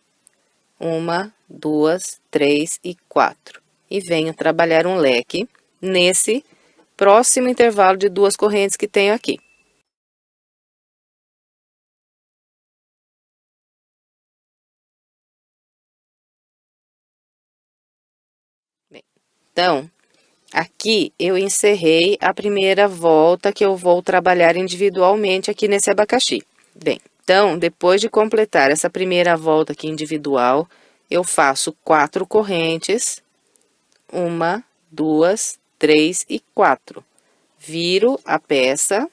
1, 2, 3 e 4. E venho trabalhar um leque nesse próximo intervalo de 2 correntes que tenho aqui. Bem, então, aqui eu encerrei a primeira volta que eu vou trabalhar individualmente aqui nesse abacaxi. Bem, então, depois de completar essa primeira volta aqui individual, eu faço 4 correntes, 1, 2, 3 e 4. Viro a peça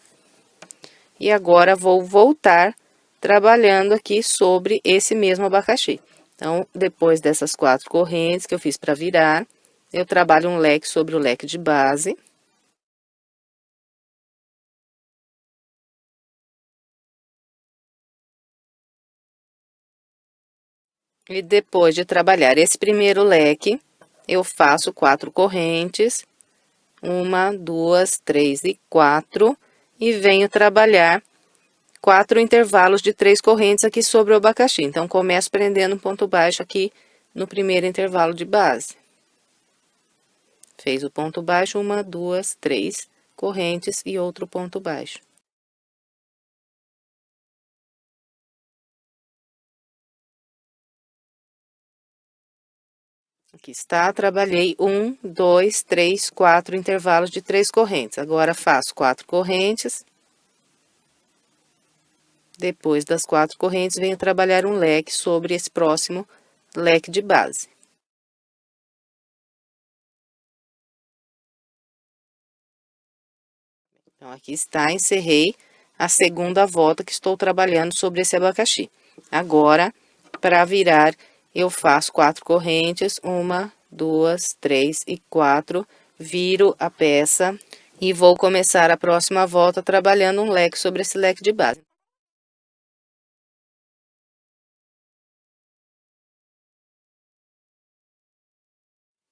e agora vou voltar trabalhando aqui sobre esse mesmo abacaxi. Então, depois dessas 4 correntes que eu fiz para virar, eu trabalho um leque sobre o leque de base. E depois de trabalhar esse primeiro leque, eu faço 4 correntes, 1, 2, 3 e 4, e venho trabalhar 4 intervalos de 3 correntes aqui sobre o abacaxi. Então, começo prendendo um ponto baixo aqui no primeiro intervalo de base. Fez o ponto baixo, 1, 2, 3 correntes e outro ponto baixo. Aqui está, trabalhei 1, 2, 3, 4 intervalos de 3 correntes. Agora, faço 4 correntes. Depois das 4 correntes, venho trabalhar um leque sobre esse próximo leque de base. Então, aqui está, encerrei a segunda volta que estou trabalhando sobre esse abacaxi. Agora, para virar, eu faço 4 correntes, 1, 2, 3 e 4, viro a peça e vou começar a próxima volta trabalhando um leque sobre esse leque de base.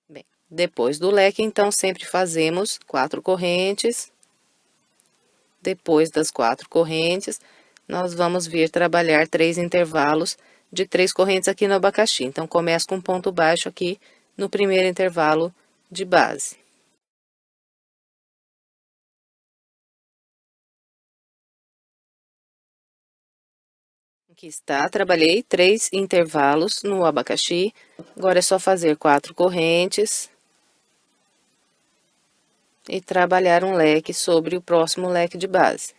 Bem, depois do leque, então, sempre fazemos 4 correntes. Depois das 4 correntes, nós vamos vir trabalhar 3 intervalos de 3 correntes aqui no abacaxi. Então, começo com ponto baixo aqui no primeiro intervalo de base. Aqui está, trabalhei 3 intervalos no abacaxi. Agora é só fazer 4 correntes e trabalhar um leque sobre o próximo leque de base.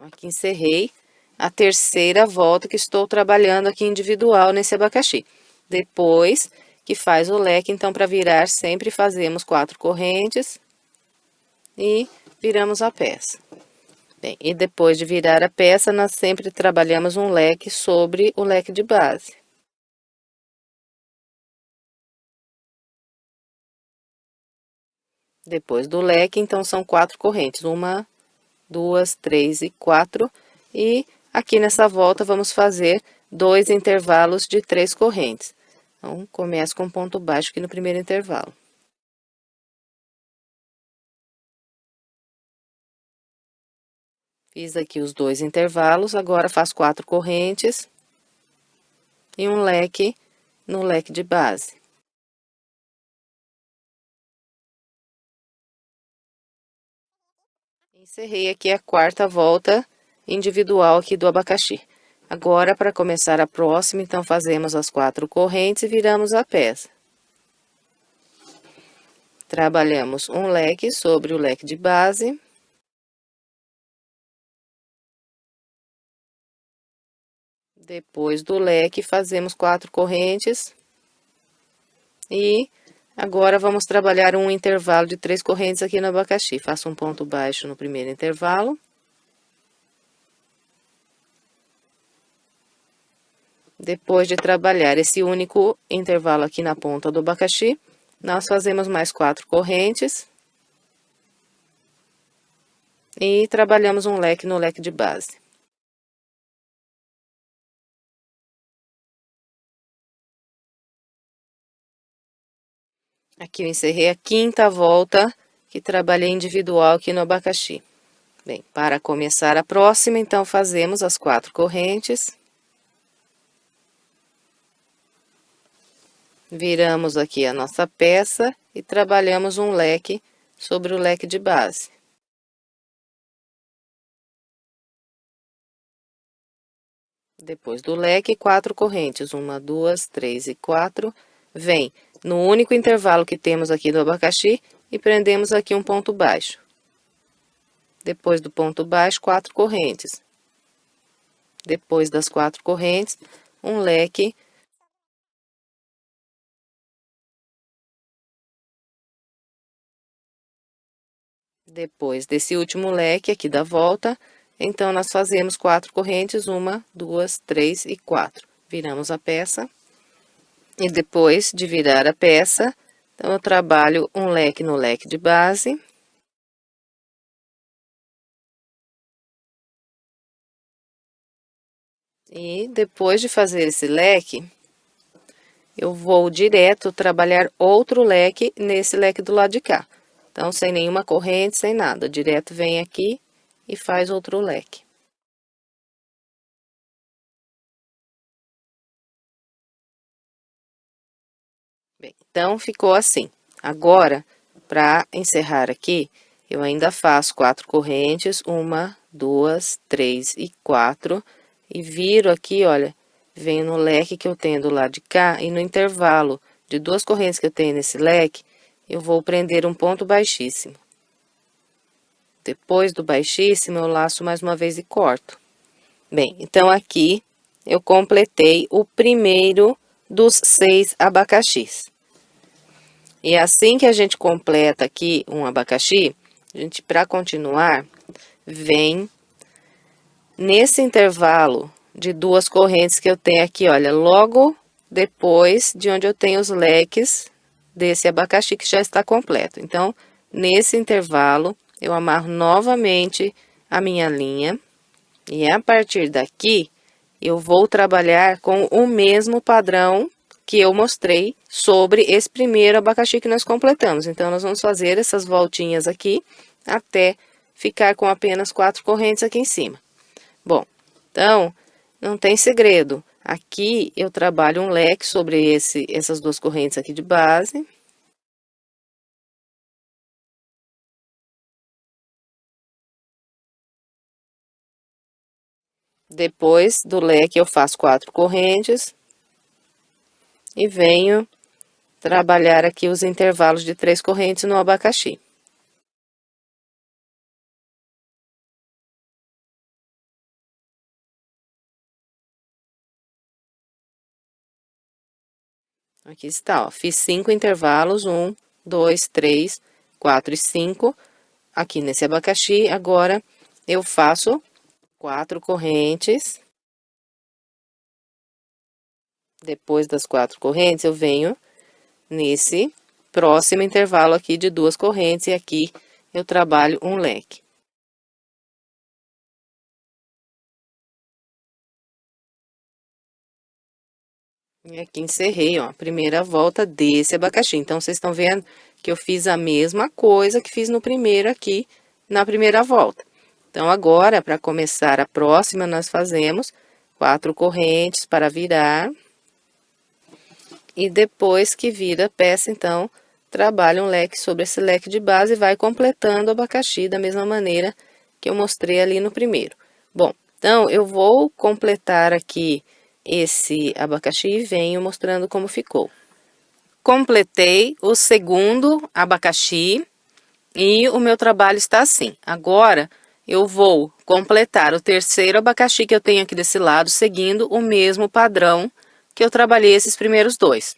Aqui encerrei a terceira volta que estou trabalhando aqui individual nesse abacaxi. Depois que faz o leque, então, para virar, sempre fazemos 4 correntes e viramos a peça. Bem, e depois de virar a peça, nós sempre trabalhamos um leque sobre o leque de base. Depois do leque, então, são 4 correntes. 1, 2, 3 e 4. E aqui nessa volta, vamos fazer 2 intervalos de 3 correntes. Então, começo com ponto baixo aqui no primeiro intervalo. Fiz aqui os 2 intervalos, agora faço 4 correntes e um leque no leque de base. Encerrei aqui a quarta volta individual aqui do abacaxi. Agora, para começar a próxima, então, fazemos as 4 correntes e viramos a peça. Trabalhamos um leque sobre o leque de base. Depois do leque, fazemos 4 correntes. E agora, vamos trabalhar um intervalo de 3 correntes aqui no abacaxi. Faço um ponto baixo no primeiro intervalo. Depois de trabalhar esse único intervalo aqui na ponta do abacaxi, nós fazemos mais 4 correntes. E trabalhamos um leque no leque de base. Aqui eu encerrei a quinta volta que trabalhei individual aqui no abacaxi. Bem, para começar a próxima, então, fazemos as 4 correntes. Viramos aqui a nossa peça e trabalhamos um leque sobre o leque de base. Depois do leque, 4 correntes, 1, 2, 3 e 4, vem no único intervalo que temos aqui do abacaxi e prendemos aqui um ponto baixo. Depois do ponto baixo, 4 correntes. Depois das 4 correntes, um leque. Depois desse último leque aqui da volta, então, nós fazemos 4 correntes, 1, 2, 3 e 4. Viramos a peça. E depois de virar a peça, então, eu trabalho um leque no leque de base. E depois de fazer esse leque, eu vou direto trabalhar outro leque nesse leque do lado de cá. Então, sem nenhuma corrente, sem nada. Direto vem aqui e faz outro leque. Bem, então, ficou assim. Agora, para encerrar aqui, eu ainda faço 4 correntes, 1, 2, 3 e 4, e viro aqui, olha, venho no leque que eu tenho do lado de cá, e no intervalo de 2 correntes que eu tenho nesse leque, eu vou prender um ponto baixíssimo. Depois do baixíssimo, eu laço mais uma vez e corto. Bem, então, aqui, eu completei o primeiro dos 6 abacaxis. E assim que a gente completa aqui um abacaxi, a gente, para continuar, vem nesse intervalo de 2 correntes que eu tenho aqui, olha, logo depois de onde eu tenho os leques desse abacaxi que já está completo. Então, nesse intervalo, eu amarro novamente a minha linha. E a partir daqui, eu vou trabalhar com o mesmo padrão que eu mostrei sobre esse primeiro abacaxi que nós completamos. Então, nós vamos fazer essas voltinhas aqui até ficar com apenas 4 correntes aqui em cima. Bom, então, não tem segredo. Aqui eu trabalho um leque sobre essas 2 correntes aqui de base. Depois do leque eu faço 4 correntes e venho trabalhar aqui os intervalos de 3 correntes no abacaxi. Aqui está, ó, fiz 5 intervalos, 1, 2, 3, 4 e 5, aqui nesse abacaxi. Agora, eu faço 4 correntes. Depois das 4 correntes, eu venho nesse próximo intervalo aqui de 2 correntes, e aqui eu trabalho um leque. E aqui encerrei, ó, a primeira volta desse abacaxi. Então, vocês estão vendo que eu fiz a mesma coisa que fiz no primeiro aqui, na primeira volta. Então, agora, para começar a próxima, nós fazemos 4 correntes para virar. E depois que vira a peça, então, trabalha um leque sobre esse leque de base e vai completando o abacaxi da mesma maneira que eu mostrei ali no primeiro. Bom, então, eu vou completar aqui esse abacaxi e venho mostrando como ficou. Completei o segundo abacaxi e o meu trabalho está assim. Agora, eu vou completar o terceiro abacaxi que eu tenho aqui desse lado, seguindo o mesmo padrão que eu trabalhei esses primeiros 2.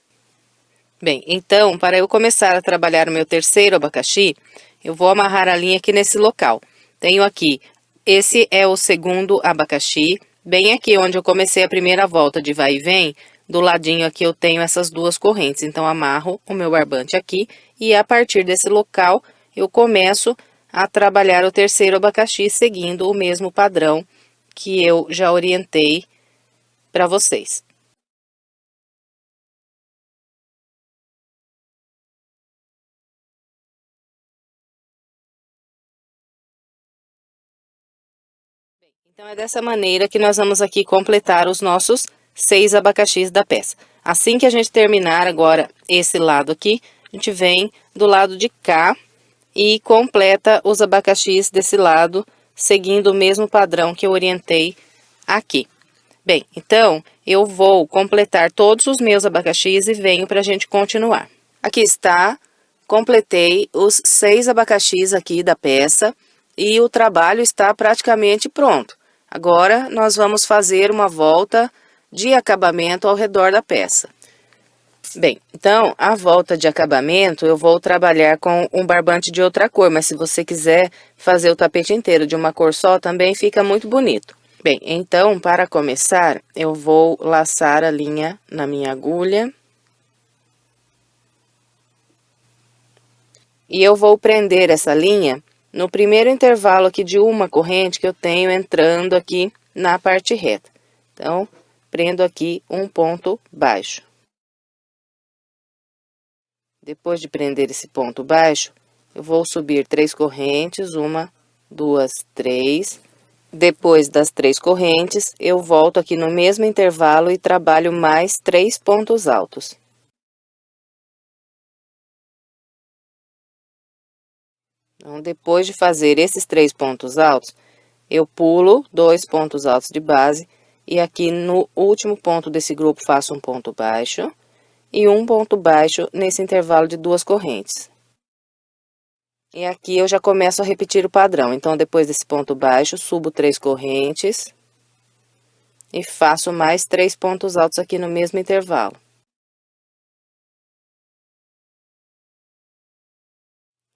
Bem, então, para eu começar a trabalhar o meu terceiro abacaxi, eu vou amarrar a linha aqui nesse local. Tenho aqui, esse é o segundo abacaxi. Bem aqui onde eu comecei a primeira volta de vai e vem, do ladinho aqui eu tenho essas 2 correntes. Então, amarro o meu barbante aqui e a partir desse local eu começo a trabalhar o terceiro abacaxi seguindo o mesmo padrão que eu já orientei para vocês. Então, é dessa maneira que nós vamos aqui completar os nossos 6 abacaxis da peça. Assim que a gente terminar agora esse lado aqui, a gente vem do lado de cá e completa os abacaxis desse lado, seguindo o mesmo padrão que eu orientei aqui. Bem, então, eu vou completar todos os meus abacaxis e venho para a gente continuar. Aqui está, completei os 6 abacaxis aqui da peça e o trabalho está praticamente pronto. Agora, nós vamos fazer uma volta de acabamento ao redor da peça. Bem, então, a volta de acabamento eu vou trabalhar com um barbante de outra cor, mas se você quiser fazer o tapete inteiro de uma cor só, também fica muito bonito. Bem, então, para começar, eu vou laçar a linha na minha agulha. E eu vou prender essa linha no primeiro intervalo aqui de uma corrente que eu tenho entrando aqui na parte reta. Então, prendo aqui um ponto baixo. Depois de prender esse ponto baixo, eu vou subir 3 correntes, 1, 2, 3. Depois das 3 correntes, eu volto aqui no mesmo intervalo e trabalho mais 3 pontos altos. Então, depois de fazer esses 3 pontos altos, eu pulo 2 pontos altos de base e aqui no último ponto desse grupo faço um ponto baixo e um ponto baixo nesse intervalo de 2 correntes. E aqui eu já começo a repetir o padrão. Então, depois desse ponto baixo, subo 3 correntes e faço mais 3 pontos altos aqui no mesmo intervalo.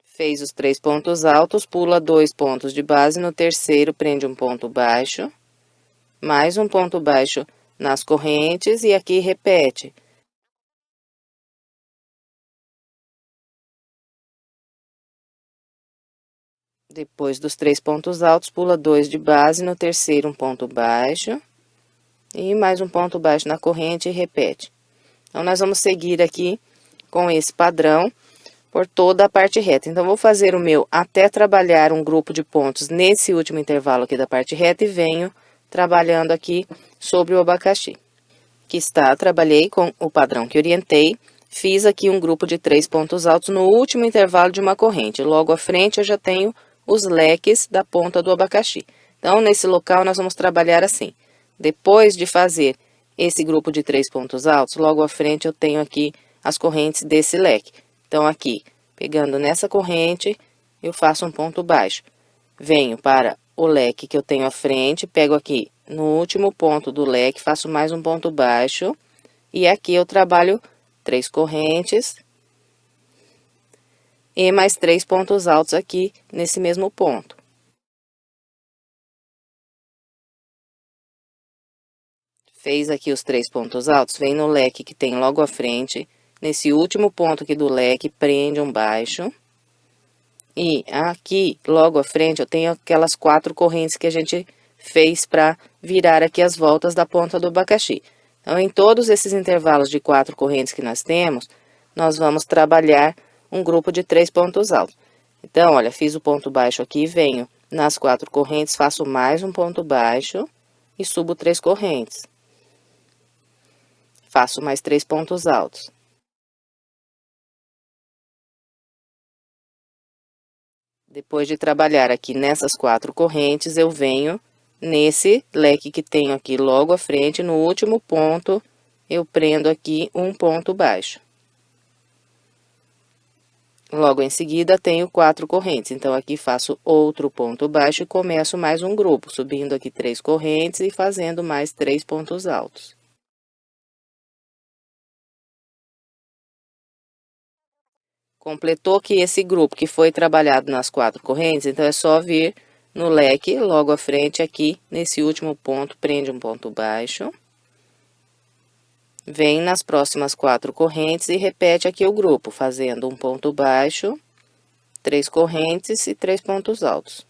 Fez os 3 pontos altos, pula 2 pontos de base, no terceiro prende um ponto baixo, mais um ponto baixo nas correntes e aqui repete Depois dos 3 pontos altos, pula 2 de base, no terceiro um ponto baixo. E mais um ponto baixo na corrente e repete. Então, nós vamos seguir aqui com esse padrão por toda a parte reta. Então, vou fazer o meu até trabalhar um grupo de pontos nesse último intervalo aqui da parte reta e venho trabalhando aqui sobre o abacaxi. Aqui está, trabalhei com o padrão que orientei, fiz aqui um grupo de 3 pontos altos no último intervalo de uma corrente. Logo à frente eu já tenho os leques da ponta do abacaxi. Então, nesse local nós vamos trabalhar assim. Depois de fazer esse grupo de 3 pontos altos, logo à frente eu tenho aqui as correntes desse leque. Então, aqui, pegando nessa corrente, eu faço um ponto baixo. Venho para o leque que eu tenho à frente, pego aqui no último ponto do leque, faço mais um ponto baixo. E aqui eu trabalho 3 correntes e mais 3 pontos altos aqui nesse mesmo ponto. Fez aqui os 3 pontos altos, vem no leque que tem logo à frente, nesse último ponto aqui do leque, prende um baixo. E aqui, logo à frente, eu tenho aquelas 4 correntes que a gente fez para virar aqui as voltas da ponta do abacaxi. Então, em todos esses intervalos de 4 correntes que nós temos, nós vamos trabalhar um grupo de 3 pontos altos. Então, olha, fiz o ponto baixo aqui, venho nas 4 correntes, faço mais um ponto baixo e subo 3 correntes. Faço mais 3 pontos altos. Depois de trabalhar aqui nessas 4 correntes, eu venho nesse leque que tenho aqui logo à frente, no último ponto, eu prendo aqui um ponto baixo. Logo em seguida, tenho 4 correntes, então aqui faço outro ponto baixo e começo mais um grupo, subindo aqui 3 correntes e fazendo mais 3 pontos altos. Completou aqui esse grupo que foi trabalhado nas 4 correntes, então é só vir no leque, logo à frente aqui, nesse último ponto, prende um ponto baixo. Vem nas próximas 4 correntes e repete aqui o grupo, fazendo um ponto baixo, 3 correntes e 3 pontos altos.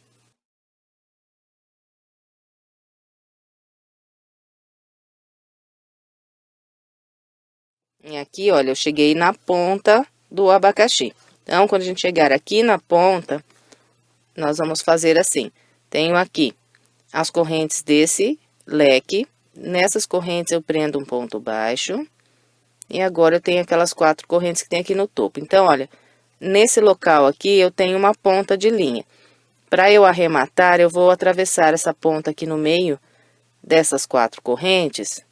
E aqui, olha, eu cheguei na ponta do abacaxi. Então, quando a gente chegar aqui na ponta, nós vamos fazer assim. Tenho aqui as correntes desse leque. Nessas correntes eu prendo um ponto baixo. E agora eu tenho aquelas 4 correntes que tem aqui no topo. Então, olha, nesse local aqui eu tenho uma ponta de linha. Para eu arrematar, eu vou atravessar essa ponta aqui no meio dessas 4 correntes.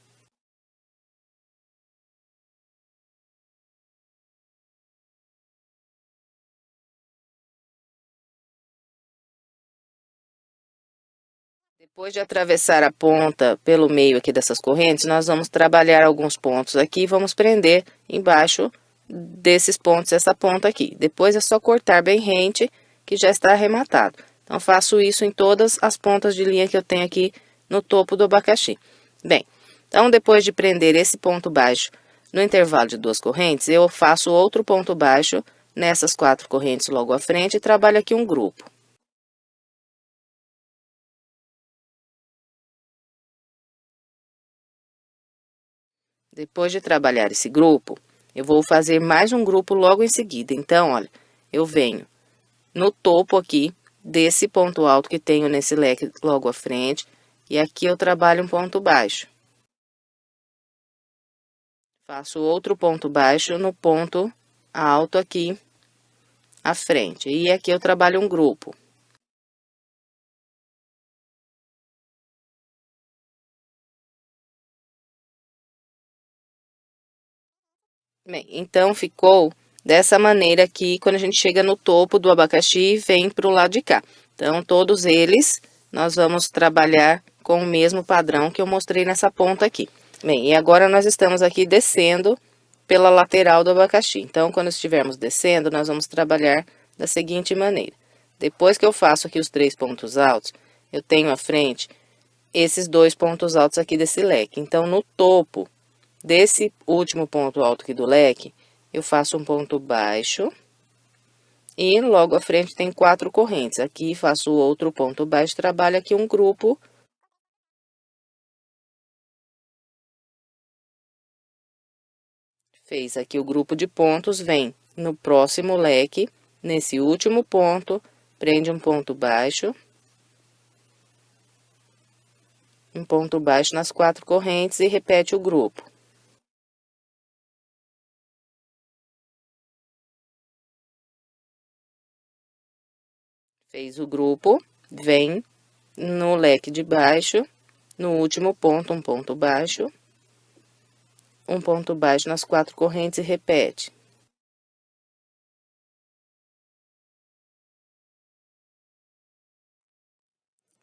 Depois de atravessar a ponta pelo meio aqui dessas correntes, nós vamos trabalhar alguns pontos aqui e vamos prender embaixo desses pontos, essa ponta aqui. Depois é só cortar bem rente, que já está arrematado. Então, faço isso em todas as pontas de linha que eu tenho aqui no topo do abacaxi. Bem, então, depois de prender esse ponto baixo no intervalo de 2 correntes, eu faço outro ponto baixo nessas 4 correntes logo à frente e trabalho aqui um grupo. Depois de trabalhar esse grupo, eu vou fazer mais um grupo logo em seguida. Então, olha, eu venho no topo aqui desse ponto alto que tenho nesse leque logo à frente, e aqui eu trabalho um ponto baixo. Faço outro ponto baixo no ponto alto aqui à frente, e aqui eu trabalho um grupo. Bem, então, ficou dessa maneira aqui, quando a gente chega no topo do abacaxi e vem para o lado de cá. Então, todos eles, nós vamos trabalhar com o mesmo padrão que eu mostrei nessa ponta aqui. Bem, e agora nós estamos aqui descendo pela lateral do abacaxi. Então, quando estivermos descendo, nós vamos trabalhar da seguinte maneira. Depois que eu faço aqui os 3 pontos altos, eu tenho à frente esses 2 pontos altos aqui desse leque. Então, no topo desse último ponto alto aqui do leque, eu faço um ponto baixo E logo à frente tem 4 correntes. Aqui faço outro ponto baixo, trabalho aqui um grupo. Fez aqui o grupo de pontos, vem no próximo leque, nesse último ponto, prende um ponto baixo. Um ponto baixo nas 4 correntes e repete o grupo. Fez o grupo, vem no leque de baixo, no último ponto, um ponto baixo nas 4 correntes e repete.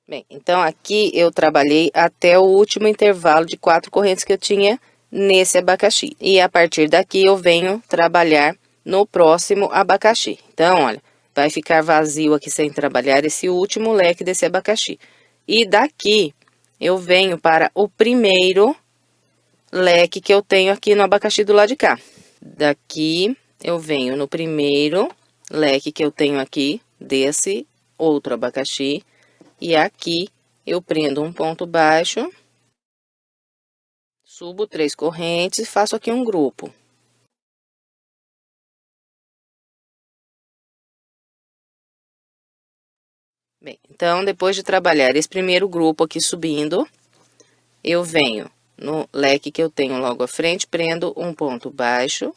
Bem, então aqui eu trabalhei até o último intervalo de 4 correntes que eu tinha nesse abacaxi. E a partir daqui eu venho trabalhar no próximo abacaxi. Então, olha, vai ficar vazio aqui sem trabalhar esse último leque desse abacaxi. E daqui eu venho para o primeiro leque que eu tenho aqui no abacaxi do lado de cá. Daqui eu venho no primeiro leque que eu tenho aqui desse outro abacaxi. E aqui eu prendo um ponto baixo, subo 3 correntes e faço aqui um grupo. Bem, então, depois de trabalhar esse primeiro grupo aqui subindo, eu venho no leque que eu tenho logo à frente, prendo um ponto baixo.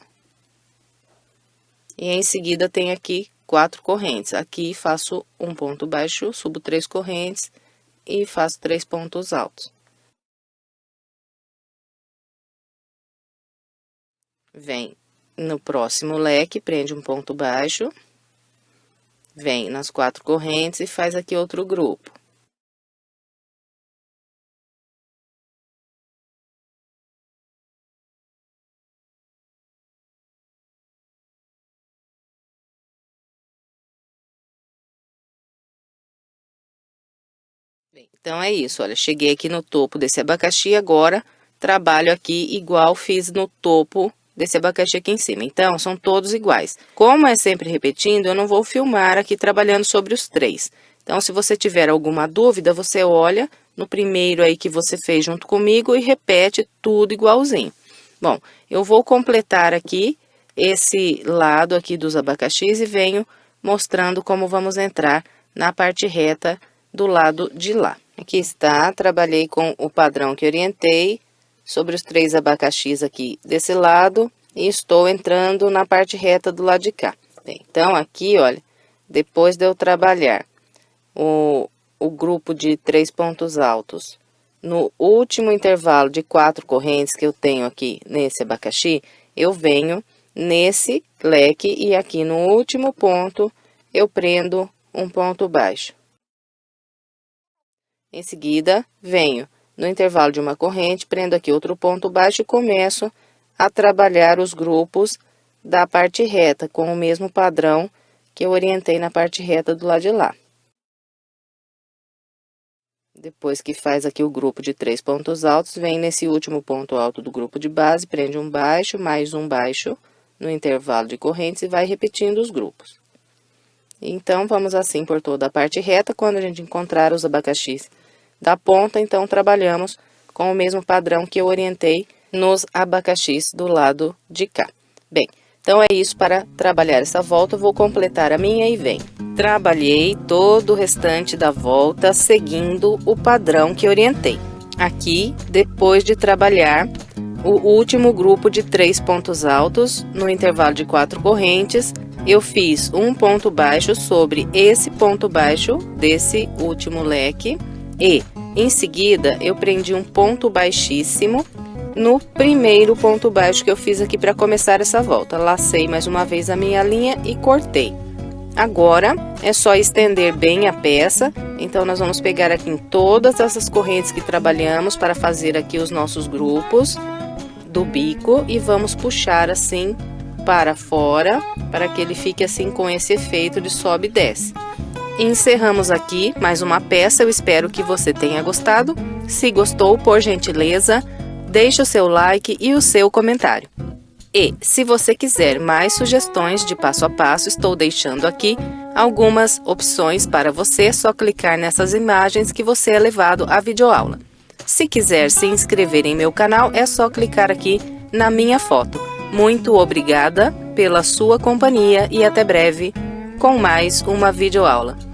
E em seguida tem aqui 4 correntes. Aqui faço um ponto baixo, subo 3 correntes e faço 3 pontos altos. Vem no próximo leque, prende um ponto baixo. Vem nas 4 correntes e faz aqui outro grupo. Bem, então é isso, olha, cheguei aqui no topo desse abacaxi, agora trabalho aqui igual fiz no topo desse abacaxi aqui em cima. Então, são todos iguais. Como é sempre repetindo, eu não vou filmar aqui trabalhando sobre os 3. Então, se você tiver alguma dúvida, você olha no primeiro aí que você fez junto comigo e repete tudo igualzinho. Bom, eu vou completar aqui esse lado aqui dos abacaxis e venho mostrando como vamos entrar na parte reta do lado de lá. Aqui está, trabalhei com o padrão que orientei sobre os 3 abacaxis aqui desse lado e estou entrando na parte reta do lado de cá. Bem, então, aqui, olha, depois de eu trabalhar o grupo de 3 pontos altos no último intervalo de 4 correntes que eu tenho aqui nesse abacaxi, eu venho nesse leque e aqui no último ponto eu prendo um ponto baixo. Em seguida, venho no intervalo de uma corrente, prendo aqui outro ponto baixo e começo a trabalhar os grupos da parte reta, com o mesmo padrão que eu orientei na parte reta do lado de lá. Depois que faz aqui o grupo de 3 pontos altos, vem nesse último ponto alto do grupo de base, prende um baixo, mais um baixo no intervalo de correntes e vai repetindo os grupos. Então, vamos assim por toda a parte reta. Quando a gente encontrar os abacaxis da ponta, então, trabalhamos com o mesmo padrão que eu orientei nos abacaxis do lado de cá. Bem, então, é isso para trabalhar essa volta. Eu vou completar a minha e vem. Trabalhei todo o restante da volta seguindo o padrão que orientei. Aqui, depois de trabalhar o último grupo de 3 pontos altos, no intervalo de 4 correntes, eu fiz um ponto baixo sobre esse ponto baixo desse último leque e, em seguida, eu prendi um ponto baixíssimo no primeiro ponto baixo que eu fiz aqui para começar essa volta. Lacei mais uma vez a minha linha e cortei. Agora, é só estender bem a peça. Então, nós vamos pegar aqui em todas essas correntes que trabalhamos para fazer aqui os nossos grupos do bico e vamos puxar assim para fora, para que ele fique assim com esse efeito de sobe e desce. E encerramos aqui mais uma peça, eu espero que você tenha gostado. Se gostou, por gentileza, deixe o seu like e o seu comentário. E, se você quiser mais sugestões de passo a passo, estou deixando aqui algumas opções para você, é só clicar nessas imagens que você é levado à videoaula. Se quiser se inscrever em meu canal, é só clicar aqui na minha foto. Muito obrigada pela sua companhia e até breve com mais uma videoaula.